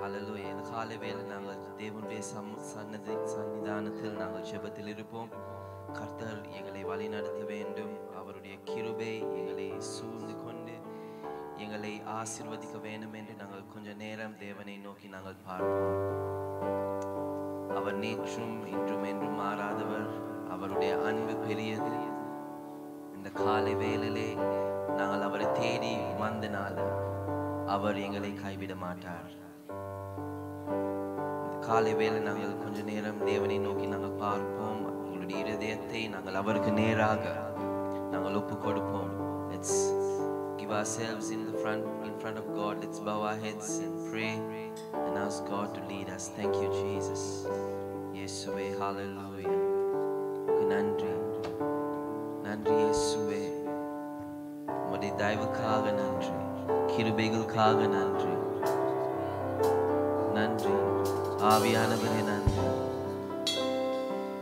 ஹalleluya. இந்த காலை வேளை நாங்கள் தேவனுடைய சன்னிதானத்தில் நாங்கள் ஜெபத்தில் இருப்போம். கர்த்தர் எங்களை வழிநடத்த வேண்டும். அவருடைய கிருபை எங்களை சூழ்ந்து கொண்டு எங்களை ஆசீர்வதிக்க வேண்டும் என்று நாங்கள் கொஞ்ச நேரம் தேவனை நோக்கி நாங்கள் பார்ப்போம். அவர் நேற்றும் இன்றும் என்றும் மாறாதவர். அவருடைய அன்பு பெரியது. இந்த காலை வேளையிலே நாங்கள் அவரை தேடி வந்தனால அவர் எங்களை கைவிட மாட்டார். காலை வேளை நாங்கள் கொஞ்ச நேரம் தேவனை நோக்கி நாங்கள் பார்ப்போம். எங்களுடைய இருதயத்தை நாங்கள் அவருக்கு நேராக நாங்கள் ஒப்பு கொடுப்போம். Let's give ourselves in front of God. Let's bow our heads and pray and ask God to lead us. Thank you, Jesus. இயேசுவே, hallelujah. நன்றி நன்றி இயேசுவே. உம்முடைய தயவுக்காக நன்றி, கிருபைகளுக்காக நன்றி. நன்றி ஆவியானவரே, நன்றி.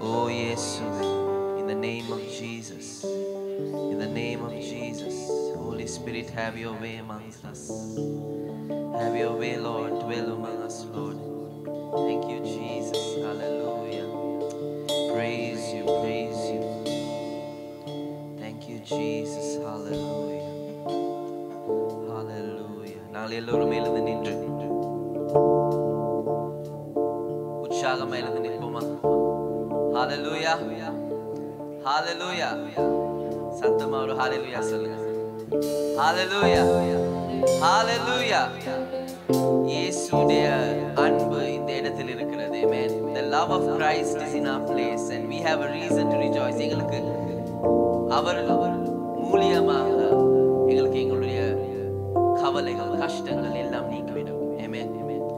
ஓ இயேசுவே, in the name of Jesus, in the name of Jesus, Holy Spirit, have your way amongst us. Have your way, Lord, dwell among us, Lord. Thank you, Jesus. Hallelujah. Praise you, praise you. Thank you, Jesus. Hallelujah. Hallelujah. நாங்கள் எல்லோரும் எழுந்து நின்று உற்சாகமாக எழுந்து நிற்போமா? Hallelujah. Hallelujah. சத்தமா ஒரு ஹalleluya சொல்லுங்க. Hallelujah. Hallelujah. இயேசுவுடைய அன்பு இந்த இடத்தில் இருக்கிறது. Amen. The love of Christ is in our place and we have a reason to rejoice. எங்களுக்கு அவர் மூலியமாக எங்களுக்கு எங்களுடைய கவலைகள், கஷ்டங்கள் எல்லாம் நீக்கிவிடும். Amen.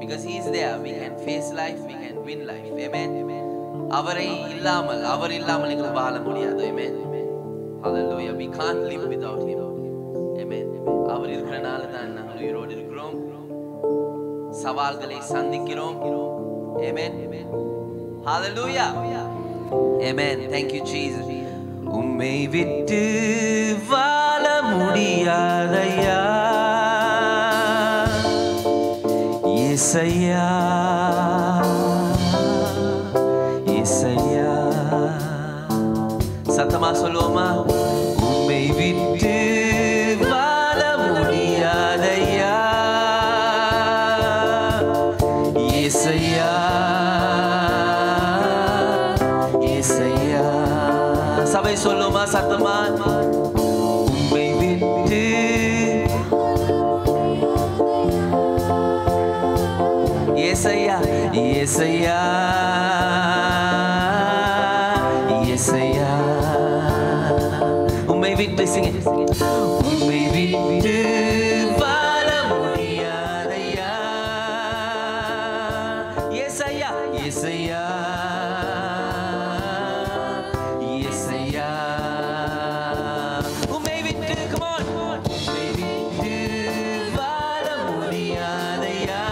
Because he is there, we can face life, we can win life. Amen. அவர் இல்லாமல் எங்களுக்கு வாழ முடியாது. Amen. Hallelujah. We can't live without him. Amen. அவர் இருக்கிறனால தான் நாங்கள் உயிரோடு இருக்கிறோம், சவால்களை சந்திக்கிறோம். Amen. Hallelujah. Amen. Thank you, Jesus. உம்மை விட்டு வாழ முடியாதையா இயேசையா, இயேசையா. சத்தமா சொல்லுவோமா? உம்மை விட்டு வாழ முடியாதையா இயேசையா, இயேசையா. சபை சொல்லுமா சத்தமா? உம்மை விட்டு இயேசையா, இயேசையா, இயேசையா. உம்மை விட்டு sing it. உம்மை விட்டு வாழ முடியாதையா இயேசையா, இயேசையா, இயேசையா. உம்மை விட்டு come on. உம்மை விட்டு வாழ முடியாதையா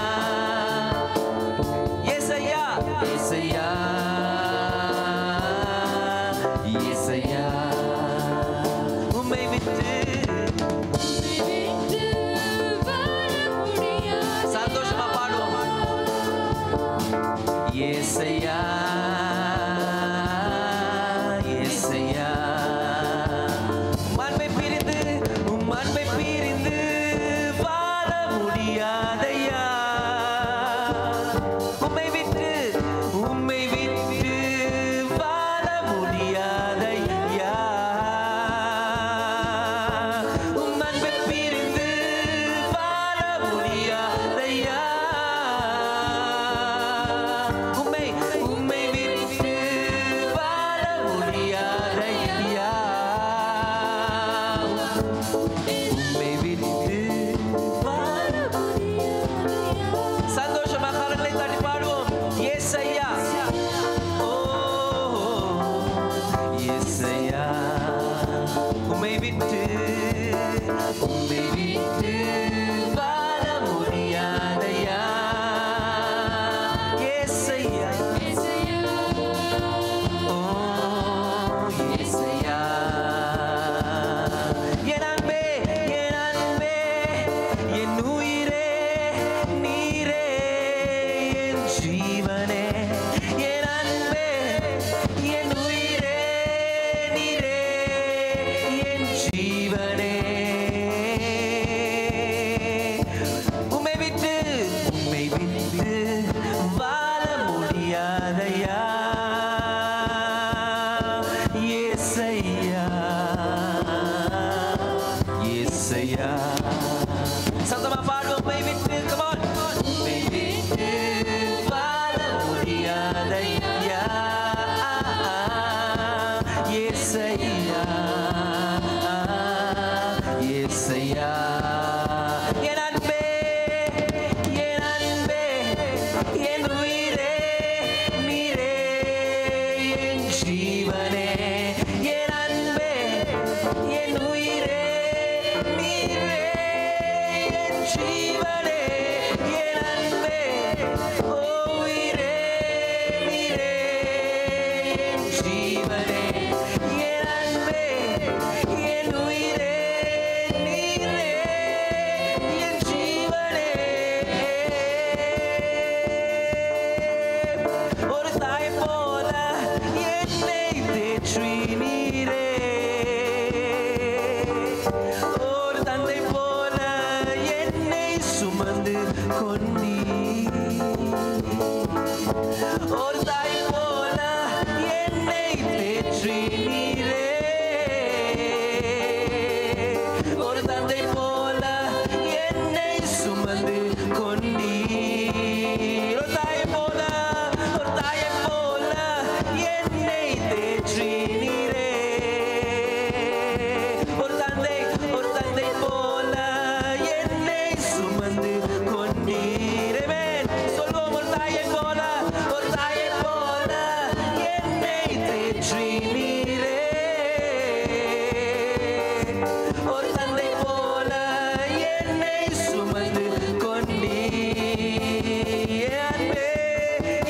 இயேசையா, இயேசையா, இயேசையா. உம்மை விட்டு சந்தோஷமா பாடுவோம். இயேசையா, இயேசையா. மண்மை பிரிந்து மண்மை பிரிந்து வாழ முடியாதையா உம்மை விட்டு வாழ முடியாதையா. மண்மை பிரிந்து வாழ முடியாதையா உம்மை விட்டு வாழ முடியாதையா. உம்மை விட்டு வாழ சந்தோஷமா கரங்களை தட்டி பாடுவோம். இயேசையா, ஓ இயேசையா. உம்மை விட்டு வாழ முடியாதையா இயேசையா, ஓ இயேசையா. என் அன்பே, என் அன்பே, என் உயிரே நீரே ஜீவனே உம்மை விட்டு வாழ முடியாதையா ஏசையா ஏசையா சத்தமா பாடுவோம் உம்மை விட்டு come on உம்மை விட்டு வாழ முடியாதையா ஏசையா ஏசையா என் அன்பே என் உயிரே நீரே என் ஜீவனே என் அன்பே என் உயிரே நீரே என் ஜீவனே என் அன்பே ஓ உயிரே நீரே என் ஜீவனே என் அன்பே என் உயிரே நீரே என் ஜீவனே ஒரு தாய் போல என்னை தேற்றி நீரே ஒரு தந்தை போல என்னை சுமந்து கொண்டீ ஒரு தாய் போல என்னை தேற்றி நீரே ஒரு தந்தை போல என்னை சுமந்து கொண்டீ ஒரு தாயை போல என்னை தேற்றி நீரே ஒரு தந்தை போல என்னை சுமந்து கொண்டீரே சொல்வோம் ஒரு தாயை போல என்னை தேற்றி நீரே ஒரு தந்தை போல என்னை சுமந்து கொண்டீரே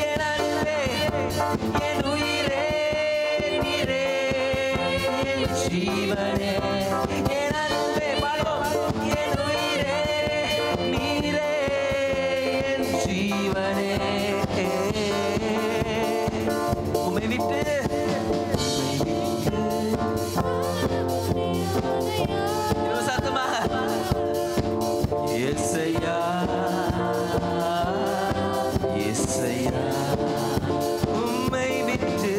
என் அன்பே என் உயிரே நீரே என் ஜீவனே என் அன்பே பாடுவோம் என் உயிரே நீரே என் ஜீவனே உம்மை விட்டு இன்னும் சத்தமா ஏசையா ஏசையா உம்மை விட்டு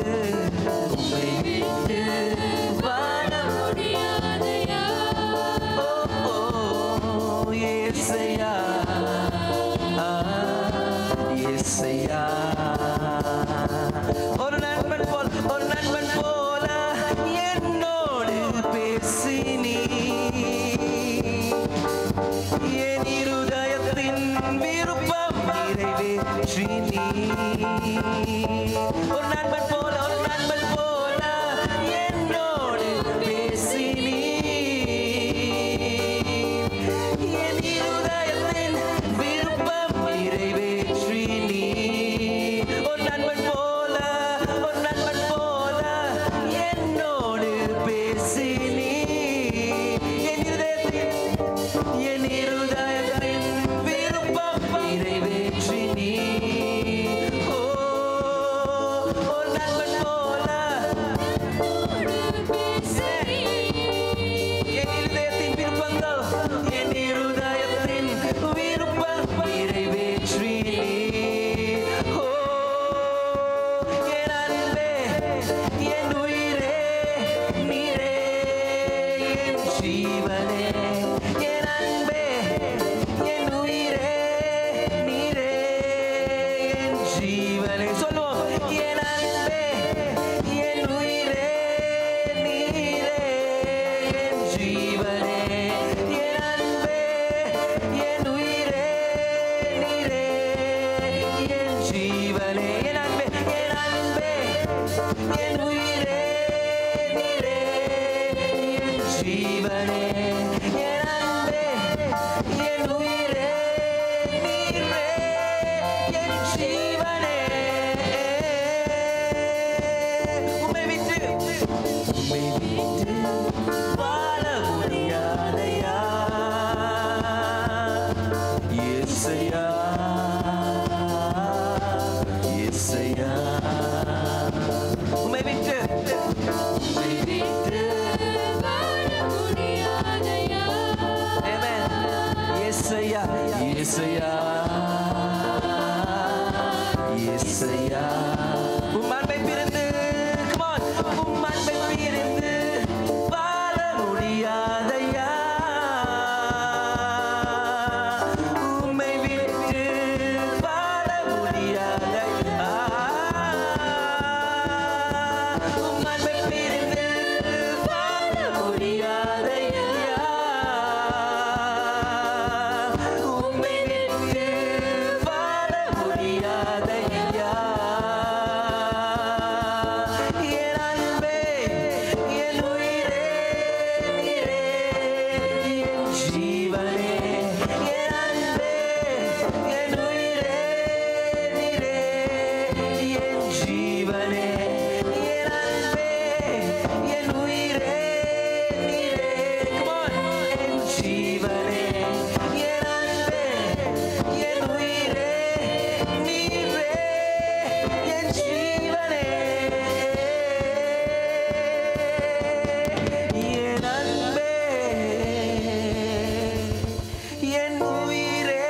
வாழ முடியாதையா ஓ ஏசையா ஏசையா ஒரு நண்பன் போல என்னோடு பேசினி என் இருதயத்தின் விருப்பம் நிறைவேற்றி நீ ஒரு நண்பன் போல என்னோடு பேசினி என் இருதயத்தின் விருப்பம் நிறைவேற்றி நீ ஒரு நண்பன் போல என்னோடு பேசினி என் இருதயத்தின் விருப்பம் நிறைவேற்றி நீ ஒரு நண்பன் போல என் இருதயத்தின் விருப்பங்கள் என் இருதயத்தின் விருப்பம் நிறைவேற்றி நீ என் அன்பே என் உயிரே நீரே என் ஜீவனே என் அன்பே என் உயிரே நீரே என் ஜீவனே சொல்லுவோம் என் அன்பே என் உயிரே நீரே என் ஜீவனே என் அன்பே என் உயிரே நீரே என் ஜீவனே என் அன்பே என் உயிரே நீரே என் ஜீவனே என் அன்பே என் உயிரே நீரே என் ஜீவனே உம்மை விட்டு வாழ முடியாதையா ஏசையா ஏசையா உம்மை விட்டு வாழ యేసయ్యా యేసయ్యా உம்மாண்மை பிரிந்து come on உம்மாண்மை பிரிந்து வாழ முடியாதையா உம்மை விட்டு வாழ முடியாதையா உம்மாண்மை பிரிந்து வாழ முடியாதையா உம்மை விட்டு வாழ முடியாதையா என் அன்பே என் உயிரே நீரே என் ஜீவனே என் அன்பே என் உயிரே நீரே என் ஜீவனே என் அன்பே என் உயிரே நீரே come on என் ஜீவனே என் அன்பே என் உயிரே நீரே என் ஜீவனே என் அன்பே என் உயிரே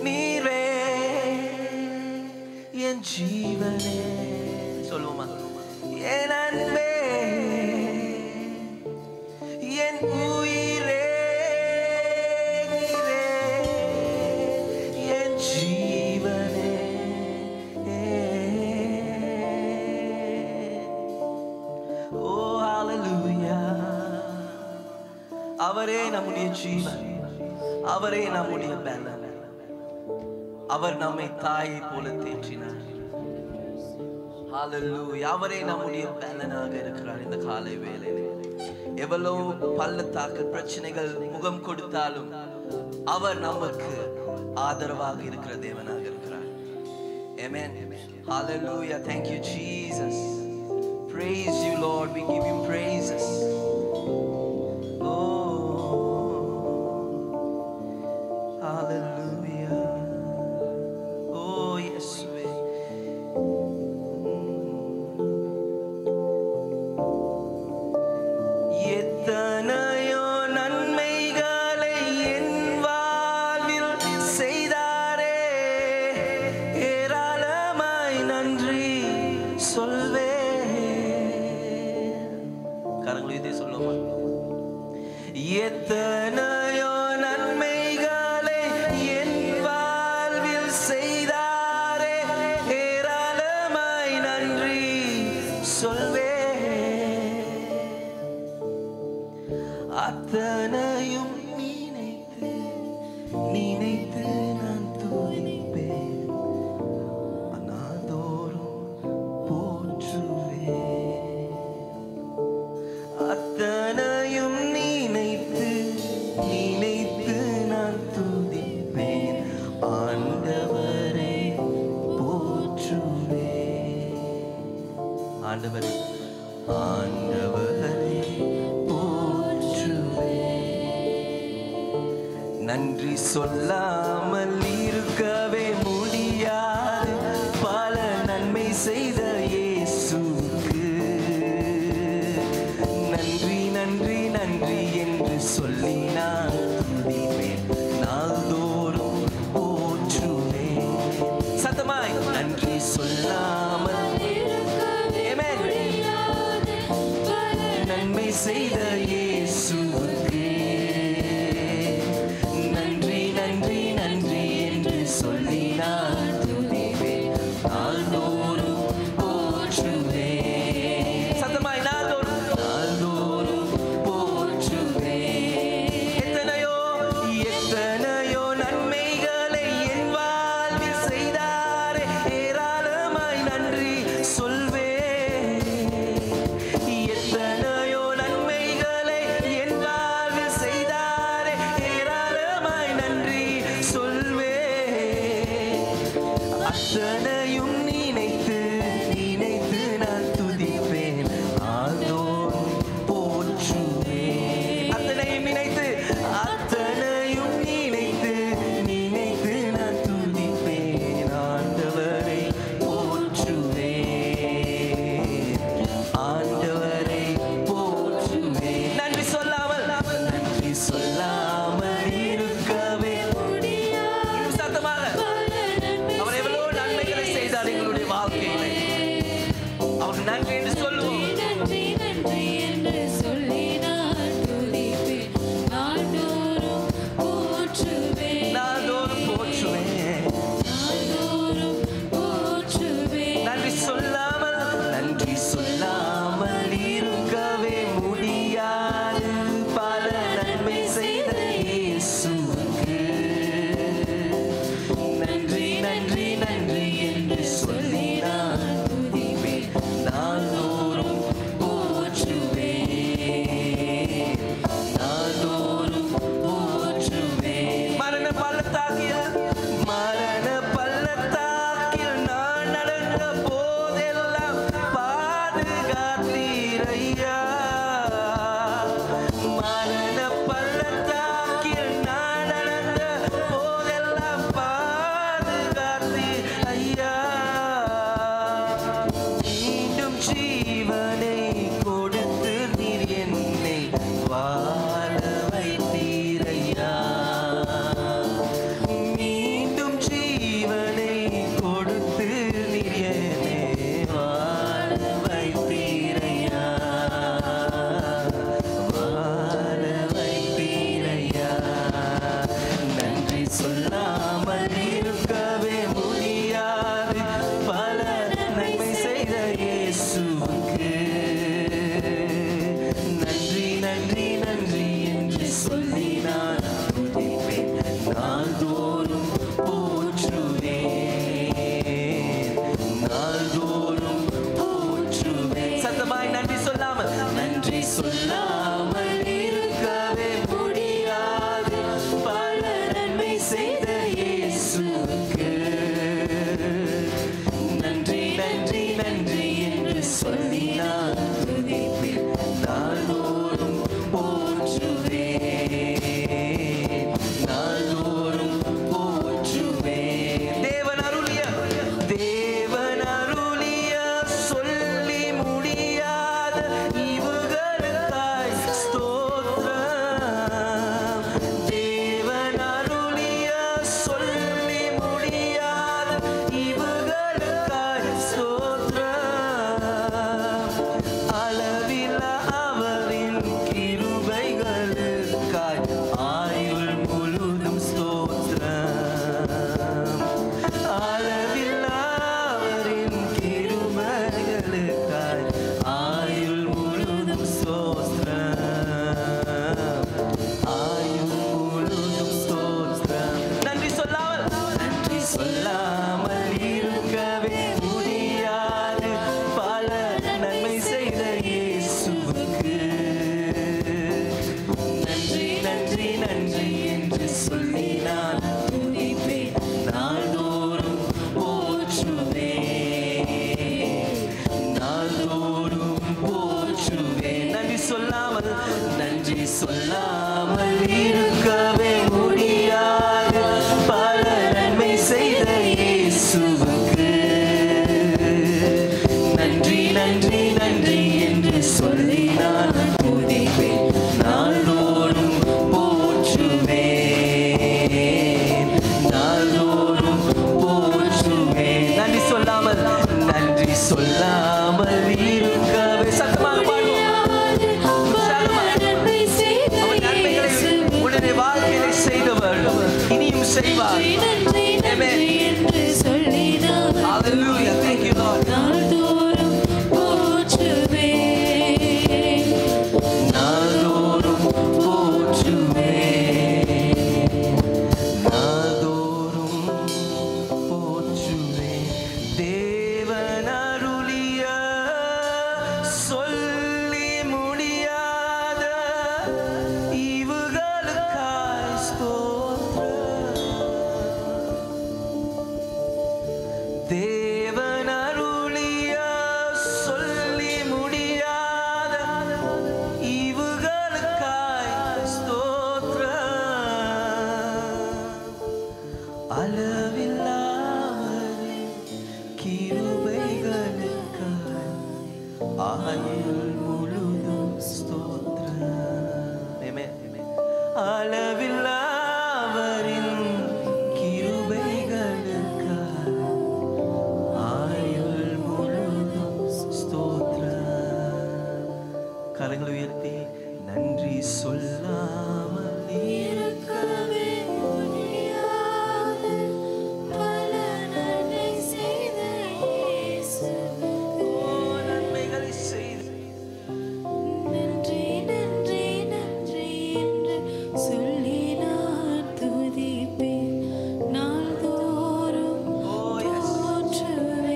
நீரே என் ஜீவனே சொல்லுமா என் அன்பே என் உயிரே நீரே என் ஜீவனே ஓ ஹalleluya அவரே நம்முடைய ஜீவன் அவரே நம்முடைய பலன் அவர் நம்மை தாயை போல தேற்றினார் ஹalleluya அவரே நம்முடைய பலனாக இருக்கிறார் இந்த காலை வேளையிலே எவ்வளவு பள்ளத்தாக்கு பிரச்சனைகள் முகம் கொடுத்தாலும் அவர் நமக்கு ஆதரவாக இருக்கிற தேவனாக இருக்கிறார் amen hallelujah thank you Jesus praise you Lord we give you praises oh hallelujah oh yes எத்தனையோ நன்மைகளை என் வாழ்வில் செய்தாரே ஏராளமாய் நன்றி சொல்வே கரங்களை இதே சொல்லுமா எத்தனையோ நன்மைகளை என் வாழ்வில் செய்தாரே ஏராளமாய் நன்றி சொல்வே அத்தனையும் நினைத்து நினைத்து நான் துதிப்பேன் நாள்தோறும் போற்றுவேன் அத்தனையும் நினைத்து நினைத்து நான் துதிப்பேன் ஆண்டவரை போற்றுவேன் ஆண்டவரை ஆண்டவரை நன்றி சொல்லாமல் இருக்கவே முடியாது பல நன்மை செய்த இயேசுவுக்கு நன்றி நன்றி நன்றி என்று சொல்லி நான் துதிப்பேன் நாள்தோறும் போற்றுவேன் சத்தமாய் நன்றி சொல்லாமல் நன்மை செய்த இயேசுவுக்கு நன்றி நன்றி நன்றி என்று சொல்லி நான் துதிப்பேன் நாள்தோறும் போற்றுவேன் சத்தமாய் நாள்தோறும் நாள்தோறும் போற்றுவேன் எத்தனையோ எத்தனையோ நன்மைகளை என் வாழ்வில் செய்தாரே ஏராளமாய் நன்றி சொல்வேன் எத்தனையோ நன்மைகளை வாழ வைத்தீரையா. மீண்டும் ஜீவனை கொடுத்து நீரே வாழ வைத்தீரையா. வாழ வைத்தீரையா. நன்றி சொல்லாமல் இருக்கவே முடியாது. பல நன்மை செய்த இயேசுவுக்கு நன்றி நன்றி நன்றி என்று சொல்லி நான் துதிப்பேன். நாள்தோறும் போற்றுவேன். நாள்தோறும் போற்றுவேன். சத்தமாய் நன்றி சொல்லாமல் நன்றி சொல்லாமல் இருக்கவே முடியாது. பல நன்மை செய்த இயேசுவுக்கு நன்றி நன்றி நன்றி என்று சொல்லி நான் துதிப்பேன். நாள்தோறும் போற்றுவேன். நாள்தோறும் போற்றுவேன். தேவன் அருளிய சொல்லி முடியாத இவுகளுக்காய் ஸ்தோத்திரம். தேவன் அருளிய சொல்லி முடியாத இவுகளுக்காய் ஸ்தோத்திரம். அளவில்லா அவரின் கிருபைகளுக்காய் ஆயுள் முழுதும் ஸ்தோத்திரம். அளவில்லா அவரின் கிருபைகளுக்காய் ஆயுள் முழுதும் ஸ்தோத்திரம். ஆயுள் முழுதும் ஸ்தோத்திரம். நன்றி சொல்லாமல் இருக்கவே முடியாது. பல நன்மை செய்த இயேசுவுக்கு நன்றி நன்றி நன்றி என்று சொல்லி நான் துதிப்பேன். நாள்தோறும் போற்றுவேன். நாள்தோறும் போற்றுவேன். நன்றி சொல்லாமல் இருக்கவே முடியாது. பல நன்மை செய்த இயேசுவுக்கு நன்றி நன்றி நன்றி என்று சொல்லி நான் துதிப்பேன். நாள்தோறும் போற்றுவேன். நாள்தோறும் போற்றுவேன். நன்றி சொல்லாமல் இருக்கவே சத்தமாக பாடுவோம். அவன் நன்மைகளை உடனே வாழ்க்கையை செய்தவர் இனியும் செய்வார். Hallelujah. Thank you, Lord. நாள்தோறும் போற்றுவேன். நாள்தோறும் போற்றுவேன். நாள்தோறும் போற்றுவேன். தேவன் அருளிய சொல்லி முடியாத இவுகளுக்காய் ஸ்தோத்திரம். தேவன் அருளிய சொல்லி முடியாத இவுகளுக்காய் ஸ்தோத்திரம். அளவில்லாமரின் கிருபைகளுக்காய் ஆயுள் முழுதும் ஸ்தோத்திரம். Amen. அளவில்லாமரின் கிருபைகளுக்காய் ஆயுள் முழுதும் ஸ்தோத்திரம். கரங்களை உயர்த்தி நன்றி சொல்லாமல் இருக்கவே முடியாது. பல நன்மை செய்த இயேசு நன்மைகளை செய்து நன்றி நன்றி நன்றி என்று சொல்லி நான் துதிப்பேன். நாள்தோறும் போற்றுவேன்.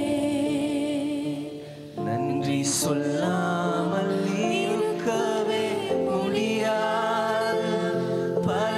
நன்றி சொல்லாமல் இருக்கவே முடியாது. பல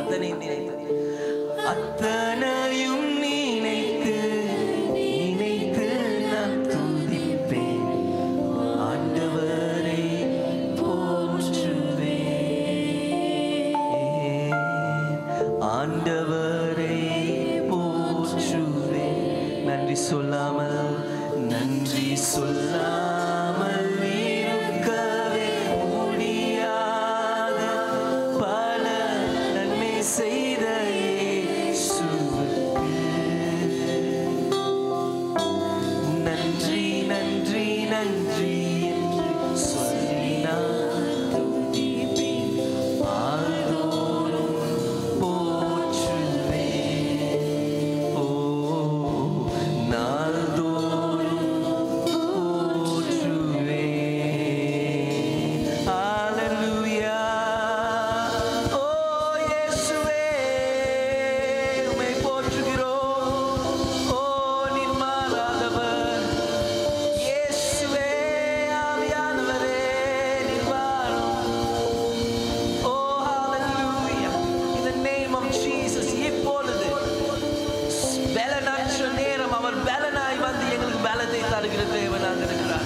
அத்தனை நினைத்து அத்தனையும் நினைத்து நினைத்து நான் துதிப்பேன் ஆண்டவரை போற்றுவேன் ஆண்டவரை போற்றுவேன் நன்றி சொல்லாமல் நன்றி சொல்லாமல் இருக்கவே முடியாத பல நன்மை செய்த இயேசுவுக்கு நன்றி நன்றி நன்றி என்று சொல்லி நான் துதிப்பேன் ஆதோறும் போற்றுவேன் ஓ நாள்தோறும் போற்றுவேன் ஹalleluya ஓ இயேசுவே உம்மை போற்றுகிறோம் ஓ நீர் மாறாதவர் இயேசுவே ஆவியானவரே நீர் வாரும் ஓ ஹalleluya in the name of Jesus இப்பொழுது பலனற்ற நேரம் அவர் பலனாய் வந்து எங்களுக்கு பலத்தை தருகிற தேவனாக இருக்கிறார்.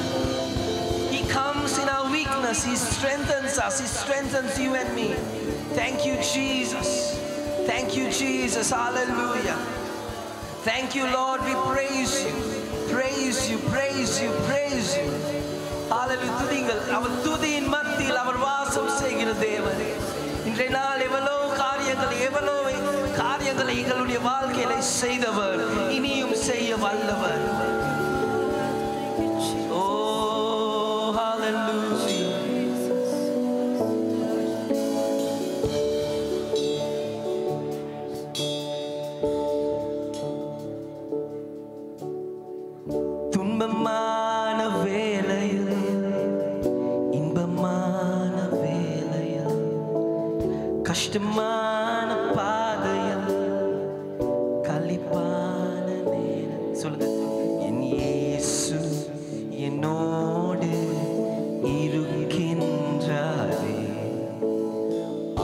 He comes in our weakness. He strengthens us. He strengthens you and me. Thank you, Jesus. Thank you, Jesus. Hallelujah. Thank you, Lord. We praise you. Praise you. Praise you. Praise you. Hallelujah. துதிங்கள். அவர் துதியின் மத்தியில் அவர் வாசம் செய்கிற தேவன். இன்றைய நாள் எவ்வளவு காரியங்களை எங்களுடைய வாழ்க்கையில செய்தவர் இனியும் செய்ய வல்லவர். ஓ ஹalleluya துன்பமான வேளையில் இன்பமான வேளையில் கஷ்டமான பாதையில் களிப்பான நேரம் சொல்லுங்க என் இயேசு என்னோடு இருக்கின்றாரே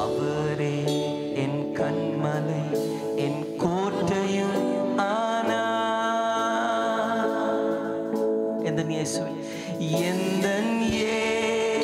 அவரே என் கண்மலை என் கோட்டையும் ஆனார் எந்தன் இயேசு எந்தன் இயேசுவே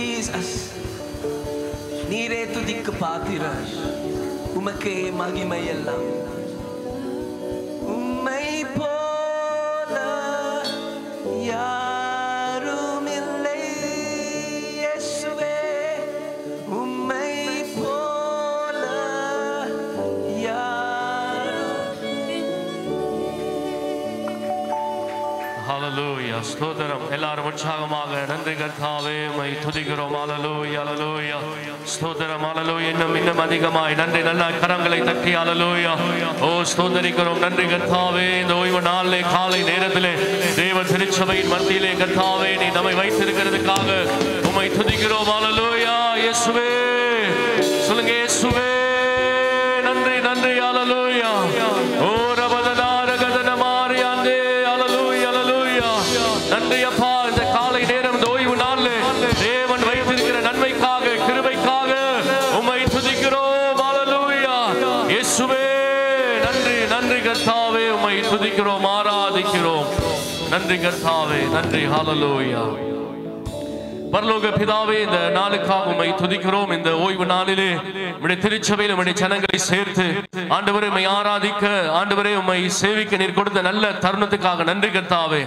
ஜீசஸ், நீரே துதிக்கு பாத்திரர், உமக்கே மகிமை எல்லாம். உம்மை போல யாரும் இல்லை இயேசுவே, உம்மை போல ஹalleluya ஸ்தோத்திரம். எல்லாரும் உற்சாகமாக நன்றி கர்த்தாவே உம்மை துதிக்கிறோம். ஹalleluya ஹalleluya ஸ்தோத்திரம். ஹalleluya இன்னும் அதிகமாய் நன்றி நல்ல கரங்களை தட்டி ஹalleluya ஓ ஸ்தோத்திரிக்கிறோம். நன்றி கர்த்தாவே, இந்த ஓய்வு நாளிலே காலை நேரத்திலே தேவ திருச்சபையின் மத்தியிலே கர்த்தாவே நீ நம்மை வைத்திருக்கிறதுக்காக உம்மை துதிக்கிறோம். ஹalleluya இயேசுவே, சொல்லுங்க இயேசுவே நன்றி நன்றி ஹalleluya. ஓ நன்றி அப்பா, இந்த காலை நேரம் ஓய்வு நாளிலே தேவன் வைத்திருக்கிற நன்மைக்காக கிருபைக்காக உம்மை துதிக்கிறோம். ஹalleluya இயேசுவே நன்றி நன்றி கர்த்தாவே, உம்மை துதிக்கிறோம் ஆராதிக்கிறோம். நன்றி கர்த்தாவே நன்றி. ஹalleluya பரலோக பிதாவே, இந்த நாளுக்காக உம்மை துதிக்கிறோம். இந்த ஓய்வு நாளிலே உம்முடைய திருச்சபையில் உம்முடைய ஜனங்களை சேர்த்து ஆண்டவரே உம்மை ஆராதிக்க, ஆண்டவரே உம்மை சேவிக்க நீர் கொடுத்த நல்ல தருணத்துக்காக நன்றி கர்த்தாவே.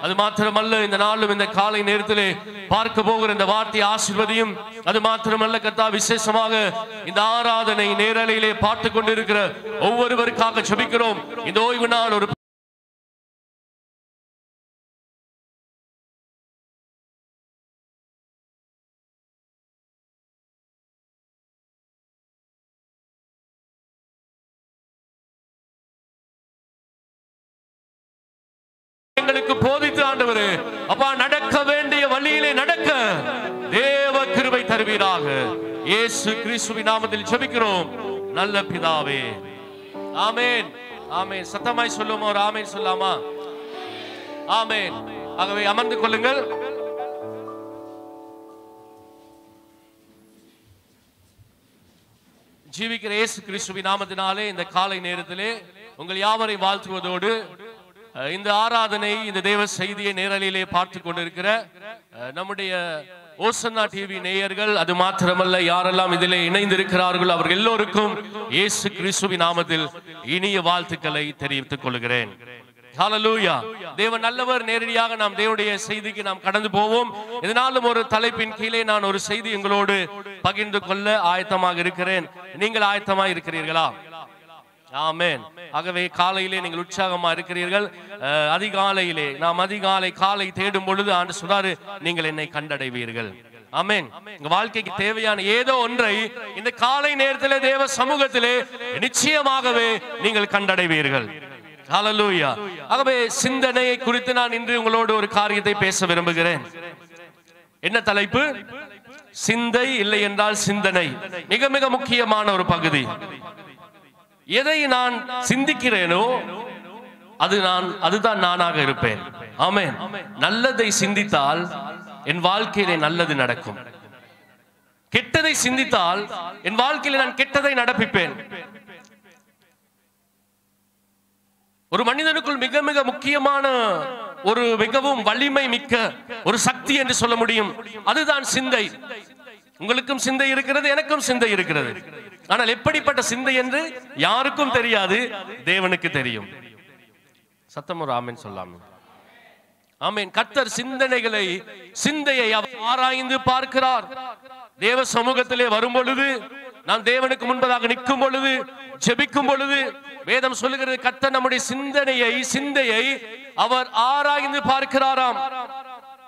அது மாத்திரமல்ல, இந்த நாளும் இந்த காலை நேரத்திலே பார்க்க போகிற இந்த வார்த்தை ஆசீர்வதியும். அது மாத்திரமல்ல கர்த்தா, விசேஷமாக இந்த ஆராதனை நேரலையிலே பார்த்து கொண்டிருக்கிற ஒவ்வொருவருக்காக ஜெபிக்கிறோம். இந்த ஓய்வு நாள் ஒரு எங்களுக்கு போதித்து ஆண்டவரே அப்பா நடக்க வேண்டிய வழியிலே நடக்க தேவ கிருபை தருவீராக. இயேசு கிறிஸ்துவின் நாமத்தில் ஜெபிக்கிறோம் நல்ல பிதாவே, ஆமென் ஆமென். சத்தமாய் சொல்லுமா? ஒரு ஆமென் சொல்லாமா? ஆமென். ஆகவே அமர்ந்து கொள்ளுங்கள். ஜீவிக்கிற இயேசு கிறிஸ்துவின் நாமத்தினாலே இந்த காலை நேரத்திலே உங்கள் யாவரை வாழ்த்துவதோடு, இந்த ஆராதனை இந்த தேவ செய்தியை நேரலையிலே பார்த்து கொண்டிருக்கிற நம்முடைய ஓசன்னா டிவி நேயர்கள், அது மாத்திரமல்ல யாரெல்லாம் இதிலே இணைந்திருக்கிறார்கள் அவர்கள் எல்லோருக்கும் இயேசு கிறிஸ்துவின் நாமத்தில் இனிய வாழ்த்துக்களை தெரிவித்துக் கொள்கிறேன். ஹalleluya தேவன் நல்லவர். நேரடியாக நாம் தேவனுடைய செய்திக்கு நாம் கடந்து போவோம். இதனாலும் ஒரு தலைப்பின் கீழே நான் ஒரு செய்தி உங்களோடு பகிர்ந்து கொள்ள ஆயத்தமாக இருக்கிறேன். நீங்கள் ஆயத்தமாக இருக்கிறீர்களா? ஆமென். ஆகவே காலையிலே நீங்கள் உற்சாகமா இருக்கிறீர்கள். அதிகாலையிலே நாம் அதிகாலை காலை தேடும் பொழுது ஆண்டு சொல்றாரு, நீங்கள் என்னை கண்டடைவீர்கள். ஆமென். உங்க வாழ்க்கைக்கு தேவையான ஏதோ ஒன்றை இந்த காலை நேரத்திலே தேவ சமூகத்திலே நிச்சயமாகவே நீங்கள் கண்டடைவீர்கள். ஹalleluya. ஆகவே சிந்தனையை குறித்து நான் இன்று உங்களோடு ஒரு காரியத்தை பேச விரும்புகிறேன். என்ன தலைப்பு? சிந்தை இல்லை என்றால் சிந்தனை. மிக மிக முக்கியமான ஒரு பகுதி. எதை நான் சிந்திக்கிறேனோ அதுதான் நானாக இருப்பேன். ஆமென். நல்லதை சிந்தித்தால் என் வாழ்க்கையிலே நல்லது நடக்கும். கெட்டதை சிந்தித்தால் என் வாழ்க்கையிலே நான் கெட்டதை நடப்பிப்பேன். ஒரு மனிதனுக்குள் மிக மிக முக்கியமான ஒரு மிகவும் வலிமை மிக்க ஒரு சக்தி என்று சொல்ல முடியும். அதுதான் சிந்தை. உங்களுக்கும் சிந்தை இருக்கிறது, எனக்கும் சிந்தை இருக்கிறது. ஆனால் எப்படிப்பட்ட சிந்தை என்று யாருக்கும் தெரியாது, தேவனுக்கு தெரியும். சத்தம் ஒரு ஆமென் சொல்லாமே. ஆமென். கர்த்தர் சிந்தையை ஆராய்ந்து பார்க்கிறார். தேவ சமூகத்திலே வரும் பொழுது, நாம் தேவனுக்கு முன்பதாக நிற்கும் பொழுது, ஜெபிக்கும் பொழுது, வேதம் சொல்லுகிறது கர்த்தர் நம்முடைய சிந்தையை அவர் ஆராய்ந்து பார்க்கிறாராம்.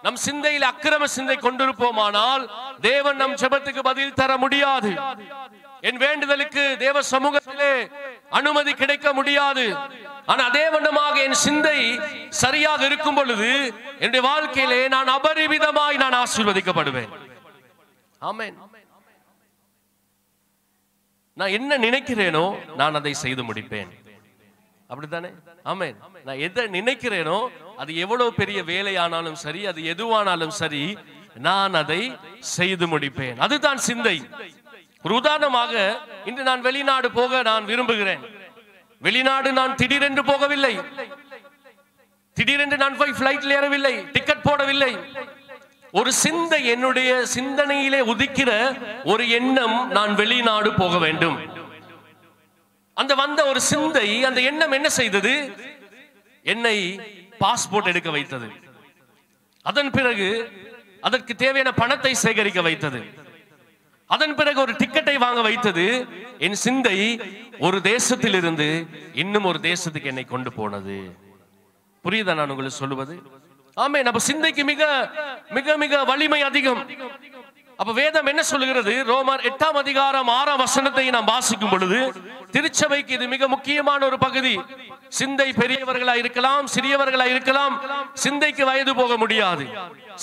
நம் சிந்தையில் அக்கிரம சிந்தை கொண்டிருப்போமானால் தேவன் நம் ஜெபத்துக்கு பதில் தர முடியாது. என் வேண்டுதலுக்கு தேவ சமூகத்திலே அனுமதி கிடைக்க முடியாது. ஆனா அதே வண்ணமாக என் சிந்தை சரியாக இருக்கும் பொழுது என்னுடைய வாழ்க்கையிலே நான் அபரிவிதமாய் நான் ஆசீர்வதிக்கப்படுவேன். ஆமென். நான் என்ன நினைக்கிறேனோ நான் அதை செய்து முடிப்பேன். அப்படித்தானே? ஆமென். நான் எதை நினைக்கிறேனோ அது எவ்வளவு பெரிய வேலையானாலும் சரி, அது எதுவானாலும் சரி, நான் அதை செய்து முடிப்பேன். அதுதான் சிந்தை. ஒரு உதாரணமாக, இன்று நான் வெளிநாடு போக நான் விரும்புகிறேன். வெளிநாடு நான் திடீரென்று போகவில்லை. திடீரென்று நான் போய் பிளைட்ல ஏறவில்லை, டிக்கெட் போடவில்லை. ஒரு சிந்தை, என்னுடைய சிந்தனையிலே உதிக்கிற ஒரு எண்ணம், நான் வெளிநாடு போக வேண்டும். அந்த வந்த ஒரு சிந்தை, அந்த எண்ணம் என்ன செய்தது? என்னை பாஸ்போர்ட் எடுக்க வைத்தது. அதன் பிறகு அதற்கு தேவையான பணத்தை சேகரிக்க வைத்தது. அதன் பிறகு ஒரு டிக்கெட்டை வாங்க வைத்தது. என் சிந்தை ஒரு தேசத்தில் இருந்து இன்னும் ஒரு தேசத்துக்கு என்னை கொண்டு போனது. புரியுதா நான் உங்களுக்கு சொல்லுவது? ஆமென். அப்ப சிந்தைக்கு மிக மிக மிக வலிமை அதிகம். அப்ப வேதம் என்ன சொல்லுகிறது? ரோமர் 8ஆம் அதிகாரம் 6ஆம் வசனத்தை நாம் வாசிக்கும் பொழுது, திருச்சபைக்கு இது மிக முக்கியமான ஒரு பகுதி. சிந்தை பெரியவர்களா இருக்கலாம், சிறியவர்களா இருக்கலாம், சிந்தைக்கு வயது போக முடியாது.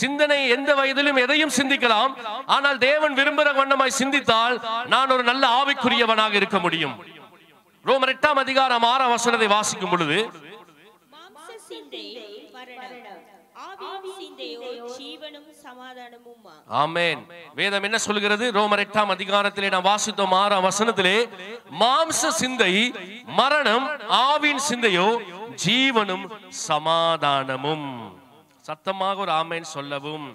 சிந்தனை எந்த வயதிலும் எதையும் சிந்திக்கலாம். ஆனால் தேவன் விரும்புகிற வண்ணமாய் சிந்தித்தால் நான் ஒரு நல்ல ஆவிக்குரியவனாக இருக்க முடியும். ரோமர் 8ஆம் அதிகாரம் 6ஆம் வசனத்தை வாசிக்கும் பொழுது, ஆமென். வேதம் என்ன சொல்கிறது? ரோமர் 8ஆம் அதிகாரத்திலே நாம் வாசித்தோம் 6ஆம் வசனத்திலே, மாம்ச சிந்தை மரணம், ஆவியின் சிந்தையோ ஜீவனும் சமாதானமும். சத்தமாக ஒரு ஆமென் சொல்லவும்.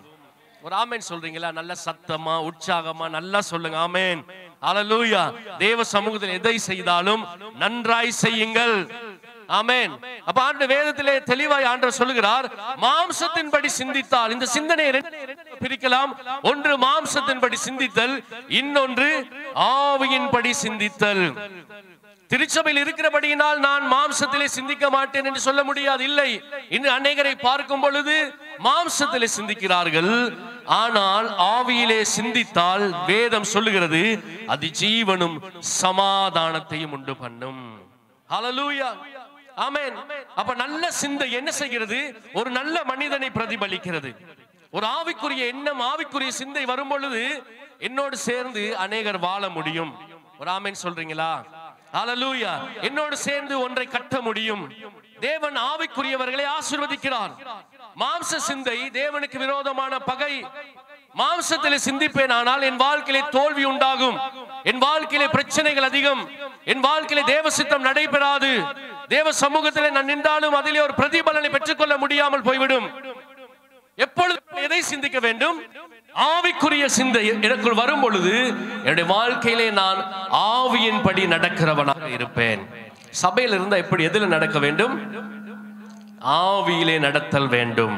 ஒரு ஆமென் சொல்றீங்களா? நல்ல சத்தமா, உற்சாகமா, நல்லா சொல்லுங்க. ஆமென். ஹல்லேலூயா. தேவ சமூகத்தில் எதை செய்தாலும் நன்றாய் செய்யுங்கள். ஆமென். அப்ப ஆண்டு வேதத்திலே தெளிவாய் ஆண்டவர் சொல்லுகிறார், மாம்சத்தின்படி சிந்தித்தால், இந்த சிந்தனையை பிரிக்கலாம். ஒன்று மாம்சத்தின்படி சிந்தித்தல், இன்னொன்று ஆவியின்படி சிந்தித்தல். திருச்சபையில் இருக்கிறபடியினால் நான் மாம்சத்திலே சிந்திக்க மாட்டேன் என்று சொல்ல முடியாது. இல்லை, இன்று அநேகரை பார்க்கும் பொழுது மாம்சத்திலே சிந்திக்கிறார்கள். ஆனால் ஆவியிலே சிந்தித்தால் வேதம் சொல்லுகிறது, அது ஜீவனும் சமாதானத்தையும் உண்டு பண்ணும். ஹல்லேலூயா. ஆமென். அப்ப நல்ல சிந்தை என்ன செய்கிறது? ஒரு நல்ல மனிதனை பிரதிபலிக்கிறது. ஒரு ஆவிக்குரிய எண்ணம், ஆவிக்குரிய சிந்தை வரும் பொழுது என்னோடு சேர்ந்து அநேகர் வாழ முடியும். ஒரு ஆமென் சொல்றீங்களா? ஹல்லேலூயா. என்னோடு சேர்ந்து ஒன்றை கட்ட முடியும். தேவன் ஆவிக்குரியவர்களை ஆசீர்வதிக்கிறார். மாம்ச சிந்தை தேவனுக்கு விரோதமான பகை. மாம்சத்திலே சிந்திப்பேன், ஆனால் என் வாழ்க்கையிலே தோல்வி உண்டாகும், என் வாழ்க்கையிலே பிரச்சனைகள் அதிகம், என் வாழ்க்கையிலே தேவ சித்தம் நடைபெறாது. தேவ சமூகத்திலே நான் நின்றாலும் அதிலே ஒரு பிரதிபலனை பெற்றுக்கொள்ள முடியாமல் போய்விடும். எப்பொழுது எதை சிந்திக்க வேண்டும்? ஆவிக்குரிய சிந்தை எனக்குள் வரும் பொழுது என்னுடைய வாழ்க்கையிலே நான் ஆவியின்படி நடக்கிறவனாக இருப்பேன். சபையில் இருந்தா எப்படி, எதில நடக்க வேண்டும்? ஆவியிலே நடத்தல் வேண்டும்.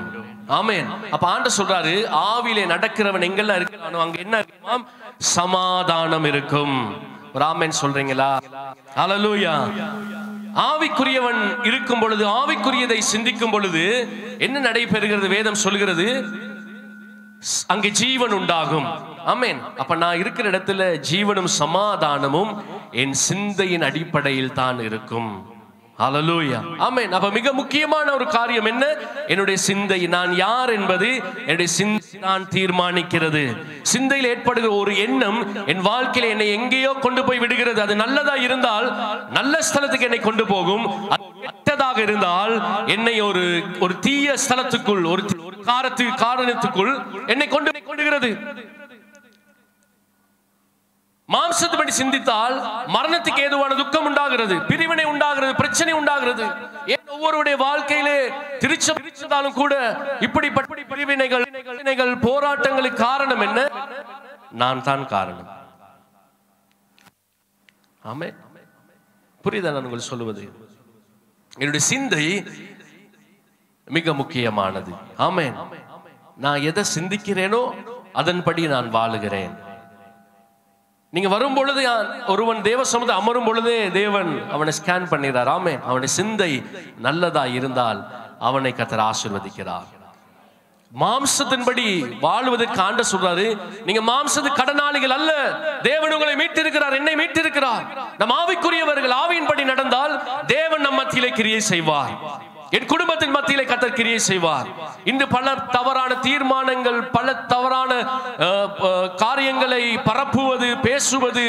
ஆமென். அப்ப ஆண்டவர் சொல்றாரு, ஆவியிலே நடக்கிறவன் எங்கெல்லாம் இருக்கானோ அங்க என்ன இருக்குமாம்? சமாதானம் இருக்கும். ஒரு ஆமென் சொல்றீங்களா? ஹல்லேலூயா. ஆவிக்குரியவன் இருக்கும் பொழுது, ஆவிக்குரியதை சிந்திக்கும் பொழுது என்ன நடைபெறுகிறது? வேதம் சொல்கிறது, அங்கே ஜீவன் உண்டாகும். ஆமென். அப்ப நான் இருக்கிற இடத்துல ஜீவனும் சமாதானமும் என் சிந்தையின் அடிப்படையில் தான் இருக்கும். ஹல்லேலூயா. ஆமென். அப்ப மிக முக்கியமான ஒரு காரியம் என்ன? என்னுடைய சிந்தை, நான் யார் என்பது என்னுடைய சிந்தை நான் தீர்மானிக்கிறது. சிந்தையில் ஏற்படுகிற ஒரு எண்ணம் என் வாழ்க்கையில என்னை எங்கேயோ கொண்டு போய் விடுகிறது. அது நல்லதா இருந்தால் நல்ல ஸ்தலத்துக்கு என்னை கொண்டு போகும். கெட்டதாக இருந்தால் என்னை ஒரு தீய ஸ்தலத்துக்குள், ஒரு காரணத்துக்குள் என்னை கொண்டு போகிறது. மாம்சத்துப்படி சிந்தித்தால் மரணத்துக்கு ஏதுவான துக்கம் உண்டாகிறது, பிரிவினை உண்டாகிறது, பிரச்சனை உண்டாகிறது. ஏன் ஒவ்வொருடைய வாழ்க்கையிலே திருச்சபையாலும் கூட இப்படிப்பட்ட பிரிவினைகள், போராட்டங்களுக்கு காரணம் என்ன? நான் தான் காரணம். ஆமென். புரியுதா நான் உங்களுக்கு சொல்லுவது? என்னுடைய சிந்தை மிக முக்கியமானது. ஆமென். நான் எதை சிந்திக்கிறேனோ அதன்படி நான் வாழுகிறேன். நீங்க வரும் பொழுது ஒருவன் தேவ சமூகத்தில் அமரும் பொழுதே தேவன் அவனை ஸ்கேன் பண்ணிறார். ஆமென். அவனுடைய சிந்தை நல்லதா இருந்தால் அவனை கர்த்தர் ஆசீர்வதிக்கிறார். மாம்சத்தின்படி வாழ்வதற்கு ஆண்டவர் சொல்றாரு, நீங்க மாம்சத்து கடனாளிகள் அல்ல, தேவன் உங்களை மீட்டிருக்கிறார், என்னை மீட்டிருக்கிறார். நம் ஆவிக்குரியவர்கள் ஆவியின்படி நடந்தால் தேவன் நம் மத்தியிலே கிரியை செய்வார். என் குடும்பத்தின் மத்தியிலே கர்த்தர் கிரியை செய்வார். இன்று பல தவறான தீர்மானங்கள், பல தவறான காரியங்களை பரப்புவது, பேசுவது,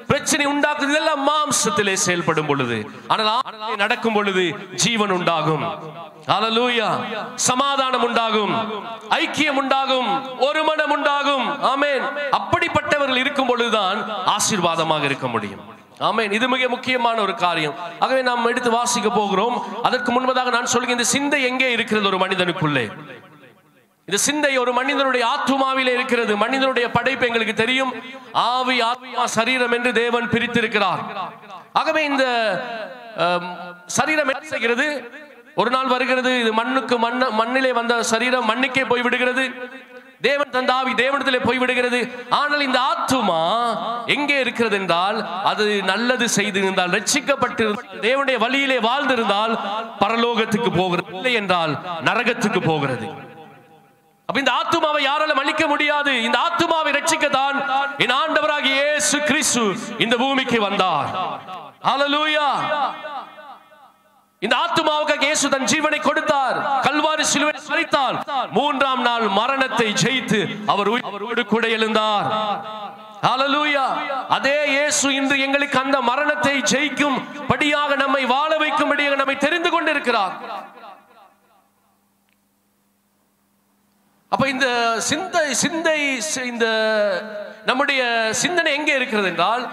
பிரச்சனை உண்டாக்குவது இதெல்லாம் மாம்சத்திலே செயல்படும் பொழுது. ஆனால் நடக்கும் பொழுது ஜீவன் உண்டாகும். ஹல்லேலூயா. சமாதானம் உண்டாகும், ஐக்கியம் உண்டாகும், ஒரு மனம் உண்டாகும். ஆமென். அப்படிப்பட்டவர்கள் இருக்கும் பொழுதுதான் ஆசீர்வாதமாக இருக்க முடியும். ஆமென். இது மிக முக்கியமான ஒரு காரியம். ஆகவே நாம் எடுத்து வாசிக்க போகிறோம். அதற்கு முன்பதாக நான் சொல்கிறேன், இந்த சிந்தை எங்கே இருக்கிறது ஒரு மனிதனுக்குள்ளே? இந்த சிந்தை ஒரு மனிதனுடைய ஆத்துமாவிலே இருக்கிறது. மனிதனுடைய படைப்பு எங்களுக்கு தெரியும், ஆவி ஆத்மா சரீரம் என்று தேவன் பிரித்திருக்கிறார். ஆகவே இந்த சரீரம் என்ன செய்கிறது? ஒரு நாள் வருகிறது, இது மண்ணிலே வந்த சரீரம் மண்ணுக்கே போய் விடுகிறது. தேவன் தந்த ஆவி தேவனிடத்திலே போய்விடுகிறது. ஆனால் இந்த ஆத்துமா எங்கே இருக்கிறது என்றால், அது நல்லது செய்திருந்தால், ரட்சிக்கப்பட்டு தேவனுடைய வழியிலே வாழ்ந்திருந்தால் பரலோகத்துக்கு போகிறது, இல்லை என்றால் நரகத்துக்கு போகிறது. அப்ப இந்த ஆத்துமாவை யாராலும் அழிக்க முடியாது. இந்த ஆத்துமாவை ரட்சிக்கத்தான் என் ஆண்டவராகிய இயேசு கிறிஸ்து இந்த பூமிக்கு வந்தார். ஹல்லேலூயா. இந்த ஆத்துமாவுக்கு இயேசு தன் ஜீவனை கொடுத்தார், கல்வாரி சிலுவையில் மரித்தார், மூன்றாம் நாள் மரணத்தை ஜெயித்து அவர் உயிரோடு கூட எழுந்தார். ஹல்லேலூயா. அதே இயேசு இன்று எங்களுக்கு அந்த மரணத்தை ஜெயிக்கும் படியாக நம்மை வாழ வைக்கும்படியாக நம்மை தெரிந்து கொண்டிருக்கிறார். அப்ப இந்த சிந்தை இந்த நம்முடைய சிந்தனை எங்கே இருக்கிறது என்றால்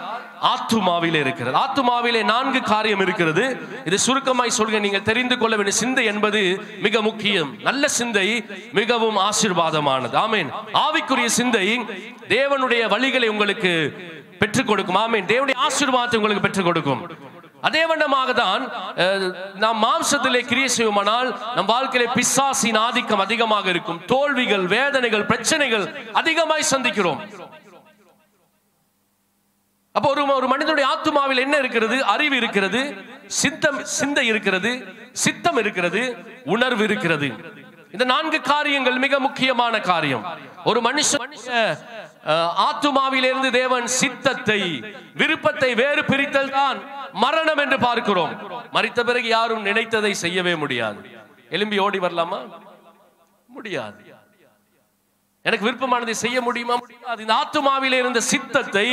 ஆத்துமாவிலே இருக்கிறது. ஆத்துமாவிலே 4 காரியம் இருக்கிறது. இது சுருக்கமாய் சொல்கிறேன், நீங்கள் தெரிந்து கொள்ள வேண்டிய சிந்தை என்பது மிக முக்கியம். நல்ல சிந்தை மிகவும் ஆசீர்வாதமானது. ஆமென். ஆவிக்குரிய சிந்தை தேவனுடைய வழிகளை உங்களுக்கு பெற்றுக் கொடுக்கும். ஆமென். தேவனுடைய ஆசீர்வாதத்தை உங்களுக்கு பெற்றுக் கொடுக்கும். அதே வண்ணமாக தான் நாம் மாம்சத்திலே கிரியை செய்வோமானால் நம் வாழ்க்கையிலே பிசாசின் ஆதிக்கம் அதிகமாக இருக்கும். தோல்விகள், வேதனைகள், பிரச்சனைகள் அதிகமாய் சந்திக்கிறோம். அப்போ ஒரு மனிதனுடைய ஆத்துமாவில் என்ன இருக்கிறது? அறிவு இருக்கிறது, சிந்தை இருக்கிறது, சித்தம் இருக்கிறது, உணர்வு இருக்கிறது. இந்த 4 காரியங்கள் மிக முக்கியமான காரியம். ஒரு மனுஷன் ஆத்துமாவிலிருந்து தேவன் சித்தத்தை, விருப்பத்தை வேறு பிரித்தல் தான் மரணம் என்று பார்க்கிறோம். மரித்த பிறகு யாரும் நினைத்ததை செய்யவே முடியாது. எலும்பி ஓடி வரலாமா? முடியாது. எனக்கு விருப்பமானதை செய்ய முடியுமா? முடியாது. இந்த ஆத்துமாவிலே இருந்த சித்தத்தை,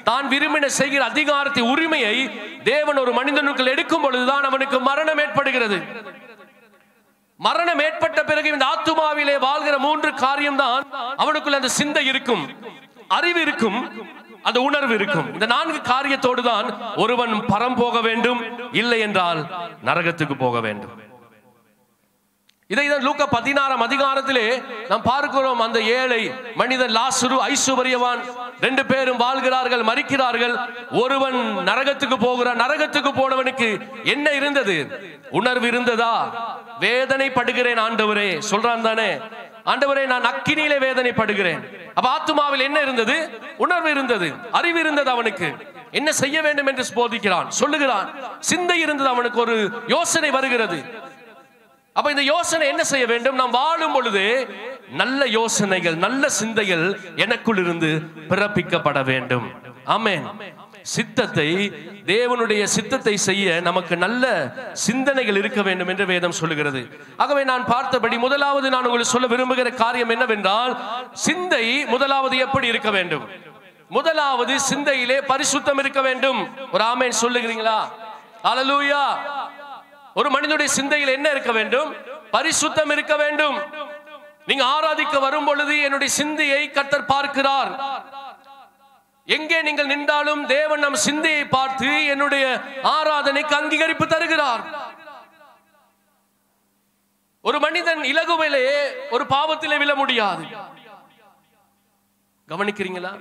தான் விரும்பின செய்கிற அதிகாரத்தை, உரிமையை தேவன் ஒரு மனிதனுக்குள் எடுக்கும் பொழுதுதான் அவனுக்கு மரணம் ஏற்படுகிறது. மரணம் ஏற்பட்ட பிறகு இந்த ஆத்துமாவிலே வாழ்கிற 3 காரியம் தான் அவனுக்குள்ள அந்த சிந்தை இருக்கும், அறிவு இருக்கும், அந்த உணர்வு இருக்கும். இந்த 4 காரியத்தோடு தான் ஒருவன் பரம் போக வேண்டும், இல்லை என்றால் நரகத்துக்கு போக வேண்டும். இதைதான் லூக்கா 16ஆம் அதிகாரத்திலே நாம் பார்க்கிறோம். அந்த ஏழை மனிதன் லாசரு, ஐசுவரியவான் 2 பேரும் வாழ்கிறார்கள், மரிக்கிறார்கள். ஒருவன் நரகத்துக்கு போகிறான். நரகத்துக்கு போனவனுக்கு என்ன இருந்தது? உணர்வு இருந்ததா? வேதனைப்படுகிறேன் ஆண்டவரே சொல்றான் தானே. ஆண்டவரே, நான் அக்கினியிலே வேதனைப்படுகிறேன். அப்ப ஆத்துமாவில் என்ன இருந்தது? உணர்வு இருந்தது, அறிவு இருந்தது. அவனுக்கு என்ன செய்ய வேண்டும் என்று போதிக்கிறான், சொல்லுகிறான். சிந்தை இருந்தது, அவனுக்கு ஒரு யோசனை வருகிறது. அப்ப இந்த யோசனை என்ன செய்ய வேண்டும்? நாம் வாழும் பொழுது நல்ல யோசனைகள், நல்ல சிந்தைகள் எனக்குள் இருந்து பிறப்பிக்கப்பட வேண்டும். ஆமென். சித்தத்தை, தேவனுடைய சித்தத்தை செய்ய நமக்கு நல்ல சிந்தனைகள் இருக்க வேண்டும் என்று வேதம் சொல்லுகிறது. ஆகவே நான் பார்த்தபடி முதலாவது நான் உங்களுக்கு சொல்ல விரும்புகிற காரியம் என்னவென்றால், சிந்தை முதலாவது எப்படி இருக்க வேண்டும்? முதலாவது சிந்தையிலே பரிசுத்தம் இருக்க வேண்டும். ஒரு ஆமென் சொல்லுகிறீங்களா? ஹல்லேலூயா. ஒரு மனிதனுடைய சிந்தையில் என்ன இருக்க வேண்டும்? பரிசுத்தம் இருக்க வேண்டும். நீங்க ஆராதிக்க வரும் பொழுது என்னுடைய சிந்தையை கர்த்தர் பார்க்கிறார். எங்கே நீங்கள் நின்றாலும் தேவன் நம் சிந்தையை பார்த்து என்னுடைய ஆராதனைக்கு அங்கீகரிப்பு தருகிறார். ஒரு மனிதன் இலகுவிலே ஒரு பாவத்திலே விழ முடியாது. கவனிக்கிறீங்களா?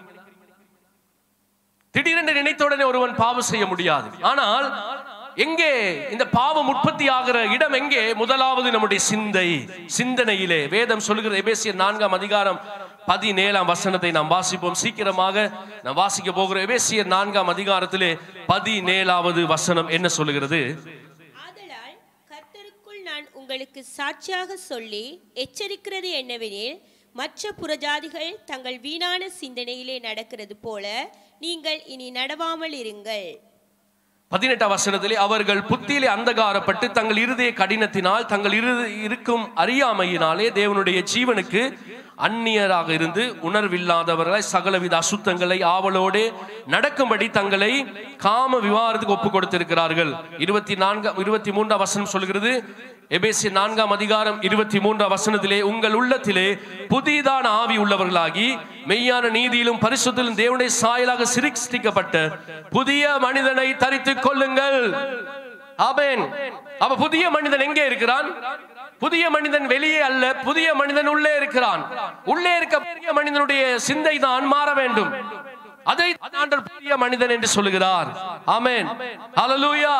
திடீரென்று நினைத்தவுடனே ஒருவன் பாவம் செய்ய முடியாது. ஆனால் எங்கே இந்த பாவம் உற்பத்தி ஆகிற இடம் எங்கே? முதலாவது நம்முடைய சிந்தனையிலே. வேதம் சொல்லுகிற எபேசியர் 4ஆம் அதிகாரம் 17ஆம் வசனத்தை நாம் வாசிப்போம். சீக்கிரமாக நாம் வாசிக்க போகிற எபேசியர் 4ஆம் அதிகாரத்திலே 17வது வசனம் என்ன சொல்லுகிறது? ஆதலால் கர்த்தருக்குள் நான் உங்களுக்கு சாட்சியாக சொல்லி எச்சரிக்கிறது என்னவெனில், மற்ற புறஜாதிகள் தங்கள் வீணான சிந்தனையிலே நடக்கிறது போல நீங்கள் இனி நடவாமல் இருங்கள். 18ஆம் வசனத்திலே, அவர்கள் புத்தியிலே அந்தகாரப்பட்டு தங்கள் இருதய கடினத்தினால் தங்கள் இருக்கும் அறியாமையினாலே தேவனுடைய ஜீவனுக்கு அந்நியராக இருந்து உணர்வில்லாதவர்களை சகலவித அசுத்தங்களை ஆவலோடு நடக்கும்படி தங்களை காம விவாதத்துக்கு ஒப்பு கொடுத்திருக்கிறார்கள். 23ஆம் வசனம் சொல்கிறது, எபேசியர் 4ஆம் அதிகாரம் 23ஆம் வசனத்திலே, உங்கள் உள்ளத்திலே புதிதான ஆவி உள்ளவர்களாகி மெய்யான நீதியிலும் பரிசுத்திலும் தேவனுடைய சாயலாக சிருஷ்டிக்கப்பட்ட புதிய மனிதனை தரித்துக் கொள்ளுங்கள். ஆமென். அப்ப புதிய மனிதன் எங்கே இருக்கிறான்? புதிய மனிதன் வெளியே அல்ல, புதிய மனிதன் உள்ளே இருக்கிறான். உள்ளே இருக்க புதிய மனிதனுடைய சிந்தை தான் மாற வேண்டும். அதை ஆண்டவர் புதிய மனிதன் என்று சொல்லுகிறார். ஆமென், ஹல்லேலூயா.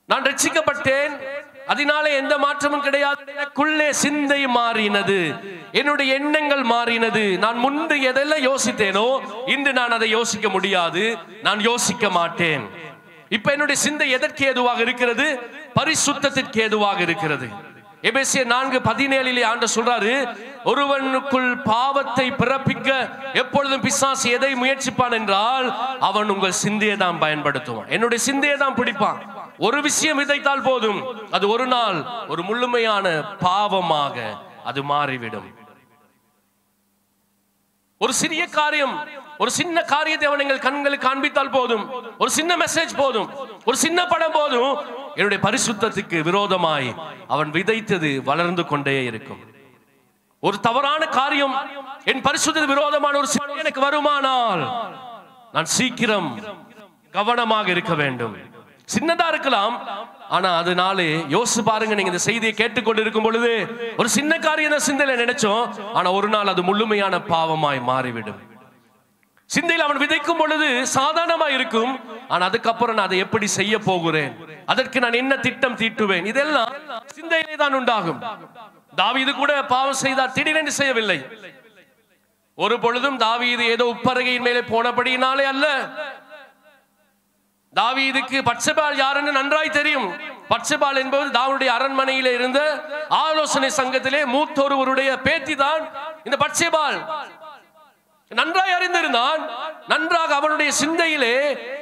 நான் ரட்சிக்கப்பட்டேன், அதனாலே எந்த மாற்றமும் கிடையாது. எனக்குள்ளே சிந்தை மாறினது, என்னுடைய எண்ணங்கள் மாறினது. நான் முன்பு எதெல்லாம் யோசித்தேனோ இன்று நான் அதை யோசிக்க முடியாது, நான் யோசிக்க மாட்டேன். இப்ப என்னுடைய சிந்தை எதற்கு ஏதுவாக இருக்கிறது? பரிசுத்தத்திற்கு ஏதுவாக இருக்கிறது. எபேசியர் 4:17 ஆண்டவர் சொல்றாரு, ஒருவனுக்குள் பாவத்தை பிறப்பிக்க எப்பொழுதும் பிசாசு எதை முயற்சிப்பான் என்றால் அவன் உங்கள் சிந்தையை தான் பயன்படுத்துவான். என்னுடைய சிந்தையை தான் பிடிப்பான். ஒரு விஷயம் விதைத்தால் போதும், அது ஒரு நாள் ஒரு முழுமையான பாவமாக அது மாறிவிடும். ஒரு சிறிய காரியம், ஒரு சின்ன காரியத்தை அவன் எங்கள் கண்களுக்கு காண்பித்தால் போதும், ஒரு சின்ன மெசேஜ் போதும், ஒரு சின்ன படம் போதும், என்னுடைய பரிசுத்தத்துக்கு விரோதமாய் அவன் விதைத்தது வளர்ந்து கொண்டே இருக்கும். ஒரு தவறான காரியம் என் பரிசுத்தத்துக்கு விரோதமான ஒரு சிந்தை எனக்கு வருமானால் நான் சீக்கிரம் கவனமாக இருக்க வேண்டும். சின்னதா இருக்கலாம், ஆனா அதனாலே யோசிச்சு பாருங்க. நீங்க இந்த செய்தியை கேட்டுக்கொண்டு இருக்கும் பொழுது ஒரு சின்ன காரியம் சிந்தையில நினைச்சோம், ஆனா ஒரு நாள் அது முழுமையான பாவமாய் மாறிவிடும். சிந்தையில் அவன் விதைக்கும் பொழுது சாதாரணமா இருக்கும், ஆனா அதுக்கப்புறம் நான் அதை எப்படி செய்ய போகிறேன், அதற்கு நான் என்ன திட்டம் தீட்டுவேன், இதெல்லாம் சிந்தையிலே தான் உண்டாகும். தாவீது கூட பாவம் செய்தார், திடீரென்று செய்யவில்லை. ஒரு பொழுதும் தாவீது ஏதோ உப்பரகையின் மேலே போனபடியினாலே அல்ல. தாவீதுக்கு பத்சேபாள் யாருன்னு நன்றாய் தெரியும். பத்சேபாள் என்பது தாவீதுடைய அரண்மனையிலே இருந்த ஆலோசனை சங்கத்திலே மூத்த ஒருவருடைய பேத்தி தான் இந்த பத்சேபாள். நன்றாய் அறிந்திருந்தான். நன்றாக அவனுடைய சிந்தையிலே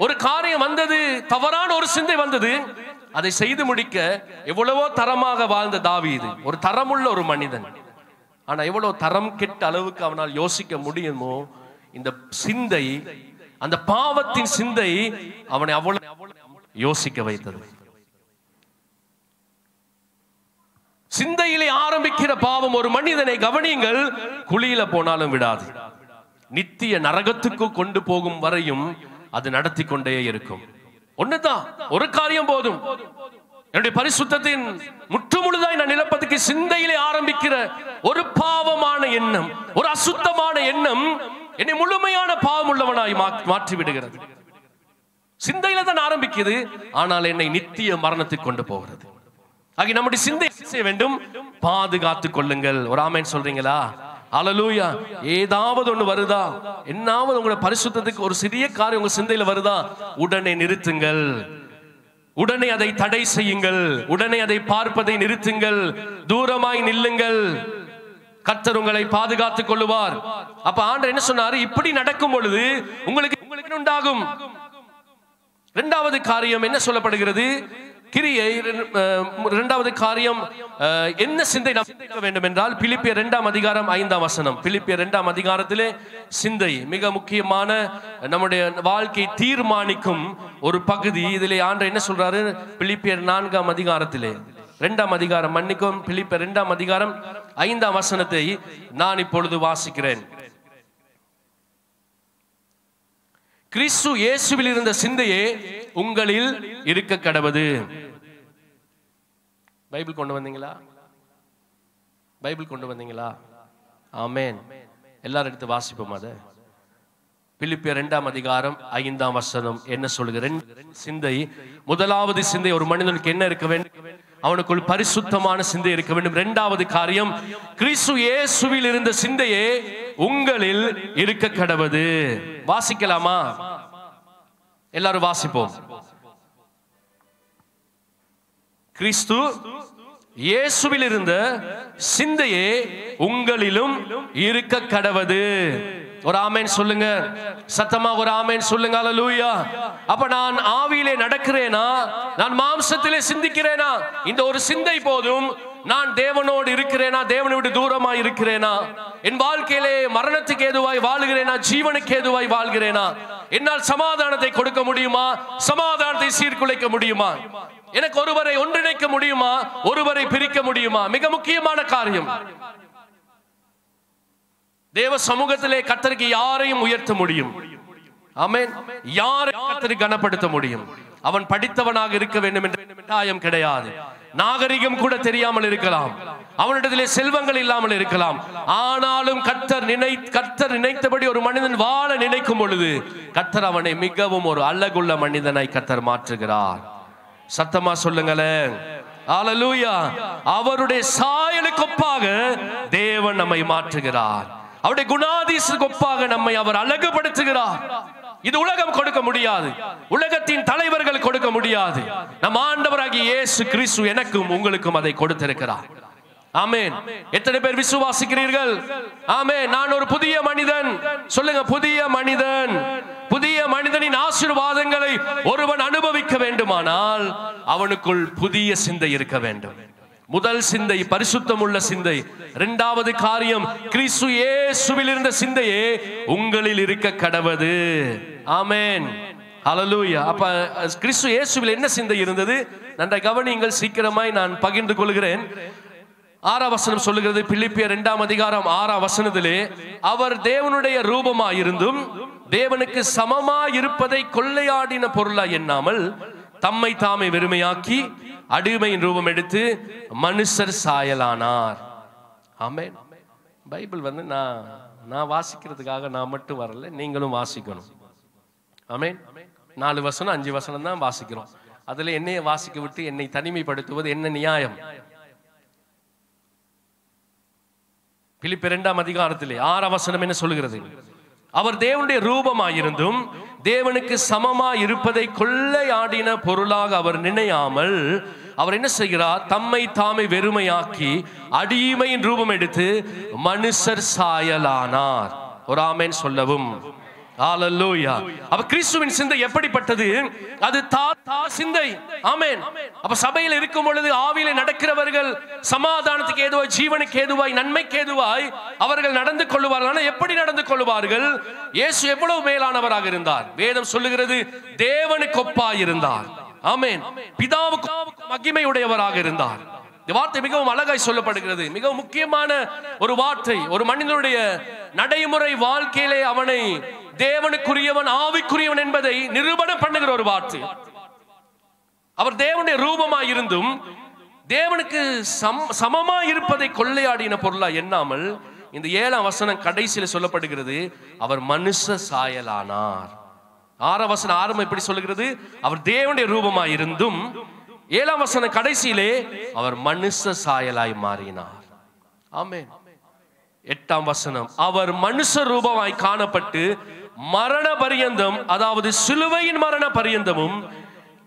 ஒரு காரியம் வந்தது, தவறான ஒரு சிந்தை வந்தது. அதை செய்து முடிக்க எவ்வளவோ தரமாக வாழ்ந்த தாவீது ஒரு தரமுள்ள ஒரு மனிதன். ஆனா எவ்வளவு தரம் கெட்ட அளவுக்கு அவனால் யோசிக்க முடியுமோ, இந்த சிந்தை, அந்த பாவத்தின் சிந்தை அவனை அவ்வளவு யோசிக்க வைத்தது. சிந்தையிலே ஆரம்பிக்கிற பாவம் ஒரு மனிதனை, கவனியுங்கள், குழியில போனாலும் விடாது, நித்திய நரகத்துக்கு கொண்டு போகும் வரையும் அது நடத்தி கொண்டே இருக்கும். ஒண்ணுதான், ஒரு காரியம் போதும். என்னுடைய பரிசுத்தத்தின் முற்றுமுழுதாய் நான் நிலப்பதுக்கு சிந்தையிலே ஆரம்பிக்கிற ஒரு பாவமான எண்ணம், ஒரு அசுத்தமான எண்ணம் என்னை முழுமையான பாவம் உள்ளவனாய் மாற்றி விடுகிறது. சிந்தையில தான் ஆரம்பிக்குது, ஆனால் என்னை நித்திய மரணத்துக்கு கொண்டு போகிறது. ஆகி நம்முடைய சிந்தை செய்ய வேண்டும், பாதுகாத்துக் கொள்ளுங்கள். ஒரு ஆமென் சொல்றீங்களா? ஹல்லேலூயா. ஏதாவது ஒண்ணு வருதா, என்னாவது உங்களோட பரிசுத்தத்துக்கு ஒரு சிறிய காரியம் உங்க சிந்தையில வருதா, உடனே நிறுத்துங்கள், உடனே அதை தடை செய்யுங்கள், உடனே அதை பார்ப்பதை நிறுத்துங்கள், தூரமாய் நில்லுங்கள். கர்த்தர் உங்களை பாதுகாத்துக் கொள்ளுவார். அப்ப ஆண்டவர் என்ன சொன்னாரு? இப்படி நடக்கும் பொழுது உங்களுக்கு உண்டாகும் இரண்டாவது காரியம் என்ன சொல்லப்படுகிறது? கிரியை. இரண்டாவது காரியம் என்ன சிந்தை நாம் வேண்டும் என்றால் பிலிப்பியர் 2:5. பிலிப்பியர் 2 சிந்தை மிக முக்கியமான நம்முடைய வாழ்க்கை தீர்மானிக்கும் ஒரு பகுதி. இதிலே ஆண்டவர் என்ன சொல்றாரு? பிலிப்பியர் 4 2 மன்னிக்கும், பிலிப்பியர் 2 5 நான் இப்பொழுது வாசிக்கிறேன். கிறிஸ்து இயேசுவில் இருந்த சிந்தையே உங்களில் இருக்க கடவது. பைபிள் கொண்டு வந்தீங்களா? பைபிள் கொண்டு வந்தீங்களா? ஆமென். எல்லாரும் எடுத்து வாசிப்போம். அது பிலிப்பியர் 2 என்ன சொல்லுகிற சிந்தை? முதலாவது சிந்தை, ஒரு மனிதனுக்கு என்ன இருக்க வேண்டும்? அவனுக்குள் பரிசுத்தமான சிந்தை இருக்க வேண்டும். இரண்டாவது காரியம், கிறிஸ்து இயேசுவில் இருந்த சிந்தையே உங்களில் இருக்க கடவது. வாசிக்கலாமா? எல்லாரும் வாசிப்போம். கிறிஸ்து இயேசுவில் இருந்த சிந்தையே உங்களிலும் இருக்க கடவது. ஒரு ஆமென் சொல்லுங்க, சத்தமா ஒரு ஆமென் சொல்லுங்க. ஹல்லேலூயா. அப்ப நான் ஆவியிலே நடக்கிறேனா, நான் மாம்சத்திலே சிந்திக்கிறேனா? இந்த ஒரு சிந்தை போதும். நான் தேவனோடு இருக்கிறேனா, தேவனை விட்டு தூரமா இருக்கிறேனா? என் வாழ்க்கையிலே மரணத்துக்கு ஏதுவாய் வாழ்கிறேனா, ஜீவனுக்கு ஏதுவாய் வாழ்கிறேனா? என்னால் சமாதானத்தை கொடுக்க முடியுமா? சமாதானத்தை சீர்குலைக்க முடியுமா? எனக்கு ஒருவரை ஒன்றிணைக்க முடியுமா? ஒருவரை பிரிக்க முடியுமா? மிக முக்கியமான காரியம். தேவ சமூகத்திலே கர்த்தருக்கு யாரையும் உயர்த்த முடியும். ஆமென். யாரை கர்த்தருக்கு கனப்படுத்த முடியும்? அவன் படித்தவனாக இருக்க வேண்டும் என்ற கட்டாயம் கிடையாது. நாகரிகம் கூட தெரியாமல் இருக்கலாம், அவனிடத்திலே செல்வங்கள் இல்லாமல் இருக்கலாம். ஆனாலும் கர்த்தர் நினைத்தபடி ஒரு மனிதன் வாழ நினைக்கும் பொழுது கர்த்தர் அவனை மிகவும் ஒரு அழகுள்ள மனிதனாய் கர்த்தர் மாற்றுகிறார். சத்தமா சொல்லுங்களேன், ஹல்லேலூயா. அவருடைய சாயலுக்கு ஒப்பாக தேவன் நம்மை மாற்றுகிறார். அவருடைய குணாதிசயத்துக்கு ஒப்பாக நம்மை அவர் அழகுபடுத்துகிறார். இது உலகம் கொடுக்க முடியாது, உலகத்தின் தலைவர்கள் கொடுக்க முடியாது. நம் ஆண்டவராகிய இயேசு கிறிஸ்து எனக்கும் உங்களுக்கும் அதை கொடுத்திருக்கிறார். ஆமென். எத்தனை பேர் விசுவாசிக்கிறீர்கள்? ஆமென். நான் ஒரு புதிய மனிதன். சொல்லுங்க, புதிய மனிதன். புதிய மனிதனின் ஆசீர்வாதங்களை ஒருவன் அனுபவிக்க வேண்டுமானால் அவனுக்குள் புதிய சிந்தை இருக்க வேண்டும். முதல் சிந்தை பரிசுத்தம் உள்ள சிந்தை. இரண்டாவது காரியம், கிறிஸ்து இயேசுவில் இருந்த சிந்தையே உங்களில் இருக்க கடவது. ஆமென், ஹல்லேலூயா. அப்ப கிறிஸ்து இயேசுவில் என்ன சிந்தை இருந்தது? நன்றாய் கவனியுங்கள், சீக்கிரமாய் நான் பகிர்ந்து கொள்கிறேன். 6ஆம் வசனம் சொல்லுகிறது, பிலிப்பியர் 2ஆம் அதிகாரம் 6ஆம் வசனத்திலே, அவர் தேவனுடைய ரூபமாயிருந்தும் தேவனுக்கு சமமாயிருப்பதை கொள்ளையாடின பொருளாய் எண்ணாமல் தம்மை தாமே வெறுமையாக்கி அடிமையின் ரூபம் எடுத்து மனுஷர் சாயலானார். ஆமென். பைபிள் நான் வாசிக்கிறதுக்காக நான் மட்டும் வரல, நீங்களும் வாசிக்கணும். ஆமென். 4 வசனம் 5 வசனம் தான் வாசிக்கிறோம். அதுல என்னைய வாசிக்க விட்டு என்னை தனிமைப்படுத்துவது என்ன நியாயம்? பிலிப்பியர் 2ஆம் அதிகாரத்திலே 6ஆம் வசனம் என்ன சொல்லுகிறது? அவர் தேவனுடைய ரூபமாயிருந்தும் தேவனுக்கு சமமாய் இருப்பதை கொள்ளையாடின பொருளாக அவர் நினையாமல் அவர் என்ன செய்கிறார்? தம்மை தாமே வெறுமையாக்கி அடிமையின் ரூபம் எடுத்து மனுஷர் சாயலானார். ஒரு ஆமென் சொல்லவும். ஹல்லேலூயா. அப்ப கிறிஸ்துவின் சிந்தை எப்படிப்பட்டது? அது சிந்தை. ஆமென். அப்ப சபையில் இருக்கும் பொழுது ஆவியிலே நடக்கிறவர்கள் சமாதானத்துக்கு ஏதுவாய், ஜீவனுக்கு ஏதுவாய், நன்மைக்கு ஏதுவாய் அவர்கள் நடந்து கொள்வார்கள். ஆனால் எப்படி நடந்து கொள்வார்கள்? இயேசு எவ்வளவு மேலானவராக இருந்தார்? வேதம் சொல்லுகிறது, தேவனுக்கு ஒப்பாய் இருந்தார். ஆமென். பிதாவுக்கு மகிமை உடையவராக இருந்தார். இந்த வார்த்தை மிகவும் அழகாய் சொல்லப்படுகிறது. மிகவும் முக்கியமான ஒரு வார்த்தை. ஒரு மனிதனுடைய நடைமுறை வாழ்க்கையிலே அவனை தேவனுக்குரியவன், ஆவிக்குரியவன் என்பதை நிரூபணம் பண்ணுகிற ஒரு வார்த்தை. அவர் தேவனுடைய ரூபமாய் இருந்தும் தேவனுக்கு சமமாய் இருப்பதை கொள்ளையாடின பொருளா எண்ணாமல், இந்த 7ஆம் வசனம் கடைசியில் சொல்லப்படுகிறது, அவர் மனுஷ சாயலானார். 6ஆம் வசனம் ஆரம்பம் எப்படி சொல்லுகிறது? அவர் தேவனுடைய ரூபமாய் இருந்தும் 7ஆம் வசனம் கடைசியிலே அவர் மனுஷ சாயலாய் மாறினார். ஆமென். 8ஆம் வசனம், அவர் மனுஷ ரூபமாய் காணப்பட்டு மரண பரியந்தம், அதாவது சிலுவையின் மரண பரியந்தமும்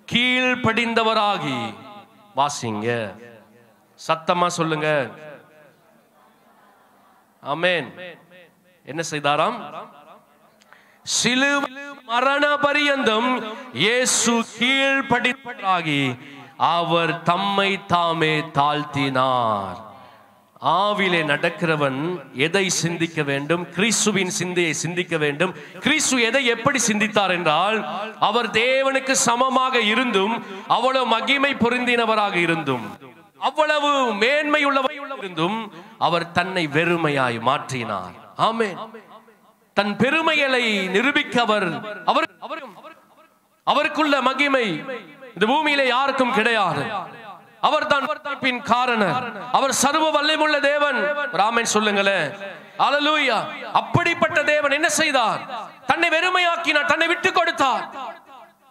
கீழ்ப்படிந்தவராகி, வாசிங்க சத்தமா சொல்லுங்க, ஆமென். என்ன செய்தாராம்? சிலுவை மரண பரியந்தம் இயேசு கீழ்ப்படிந்தவராகி அவர் தம்மை தாமே தாழ்த்தினார். ஆவிலே நடக்கிறவன் எதை சிந்திக்க வேண்டும்? கிறிஸ்துவின் சிந்தையை சிந்திக்க வேண்டும். கிறிஸ்து எதை எப்படி சிந்தித்தார் என்றால், அவர் தேவனுக்கு சமமாக இருந்தும் அவ்வளவு மகிமை பொருந்தினவராக இருந்தும் அவ்வளவு மேன்மை உள்ளவராக இருந்தும் அவர் தன்னை வெறுமையாய் மாற்றினார். ஆமென். தன் பெருமைகளை நிரூபிக்க அவருக்குள்ள மகிமை இந்த பூமியிலே யாருக்கும் கிடையாது. அவர் தான் காரணர். அவர் சர்வ வல்லமையுள்ள தேவன். ஆமென் சொல்லுங்களேன். ஹல்லேலூயா. அப்படிப்பட்ட தேவன் என்ன செய்தார்? தன்னை வெறுமையாக்கினார், தன்னை விட்டு கொடுத்தார்.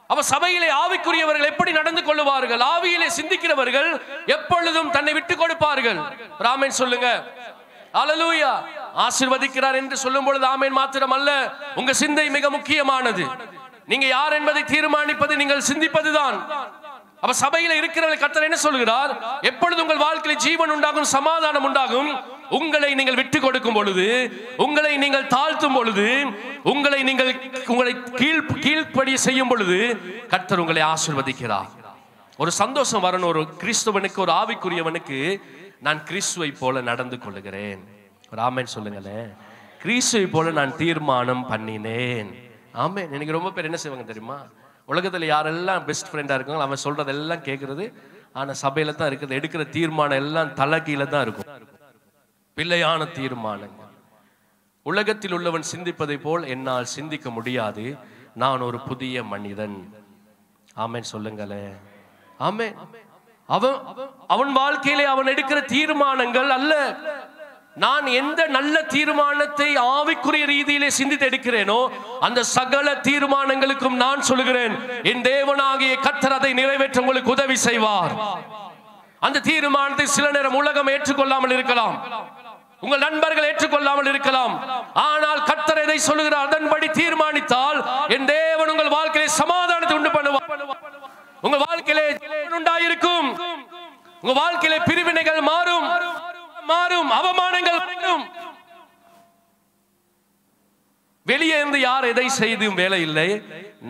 அவர் சபையிலே ஆவிக்குரியவர்கள் எப்படி நடந்து கொள்வார்கள்? ஆவியிலே சிந்திக்கிறவர்கள் எப்பொழுதும் தன்னை விட்டு கொடுப்பார்கள். ஆமென் சொல்லுங்க. ஹல்லேலூயா. ஆசீர்வதிக்கிறார் என்று சொல்லும் பொழுது ஆமென் மாத்திரம் அல்ல, உங்க சிந்தை மிக முக்கியமானது. நீங்க யார் என்பதை தீர்மானிப்பது நீங்கள் சிந்திப்பதுதான். அப்ப சபையில இருக்கிறவர்கள் கர்த்தர் என்ன சொல்கிறார்? எப்பொழுது உங்கள் வாழ்க்கையில் ஜீவன் உண்டாகும், சமாதானம் உண்டாகும், உங்களை நீங்கள் விட்டு கொடுக்கும் பொழுது, உங்களை நீங்கள் தாழ்த்தும் பொழுது, உங்களை கீழ்ப்படி செய்யும் பொழுது கர்த்தர் உங்களை ஆசீர்வதிக்கிறார். ஒரு சந்தோஷம் வரணும். ஒரு கிறிஸ்துவனுக்கு, ஒரு ஆவிக்குரியவனுக்கு, நான் கிறிஸ்துவை போல நடந்து கொள்ளுகிறேன். ஒரு ஆமென் சொல்லுங்களேன். கிறிஸ்துவை போல நான் தீர்மானம் பண்ணினேன். ஆமென். எனக்கு ரொம்ப பேர் என்ன செய்வாங்க தெரியுமா? உலகத்தில் யாரெல்லாம் பெஸ்ட் ஃப்ரெண்டாக இருக்காங்களோ அவன் சொல்றதெல்லாம் கேட்கறது, ஆனால் சபையில தான் இருக்குது. எடுக்கிற தீர்மானம் எல்லாம் தலைகீழ தான் இருக்கும். பிள்ளையான தீர்மானங்கள். உலகத்தில் உள்ளவன் சிந்திப்பதை போல் என்னால் சிந்திக்க முடியாது. நான் ஒரு புதிய மனிதன். ஆமென் சொல்லுங்களேன். ஆமென். அவன் வாழ்க்கையிலே அவன் எடுக்கிற தீர்மானங்கள் அல்ல. நான் எந்த நல்ல தீர்மானத்தை ஆவிக்குரிய ரீதியிலே சிந்தித்து எடுக்கிறேனோ அந்த சகல தீர்மானங்களுக்கும் நான் சொல்லுகிறேன், என் தேவனாகிய கர்த்தர் அதை நிறைவேற்ற உங்களுக்கு உதவி செய்வார். அந்த தீர்மானத்தை சில நேரம் உலகம் ஏற்றுக்கொள்ளாமல் இருக்கலாம், உங்கள் நண்பர்கள் ஏற்றுக்கொள்ளாமல் இருக்கலாம். ஆனால் கர்த்தர் எதை சொல்லுகிறார் அதன்படி தீர்மானித்தால் என் தேவன் உங்கள் வாழ்க்கையிலே சமாதானத்தை உண்டு பண்ணுவார். உங்கள் வாழ்க்கையிலே உண்டாயிருக்கும். உங்க வாழ்க்கையிலே பிரிவினைகள் மாறும், அவமானங்கள் மாறும். வெளியே இருந்து யார் எதை செய்தும் வேலை இல்லை,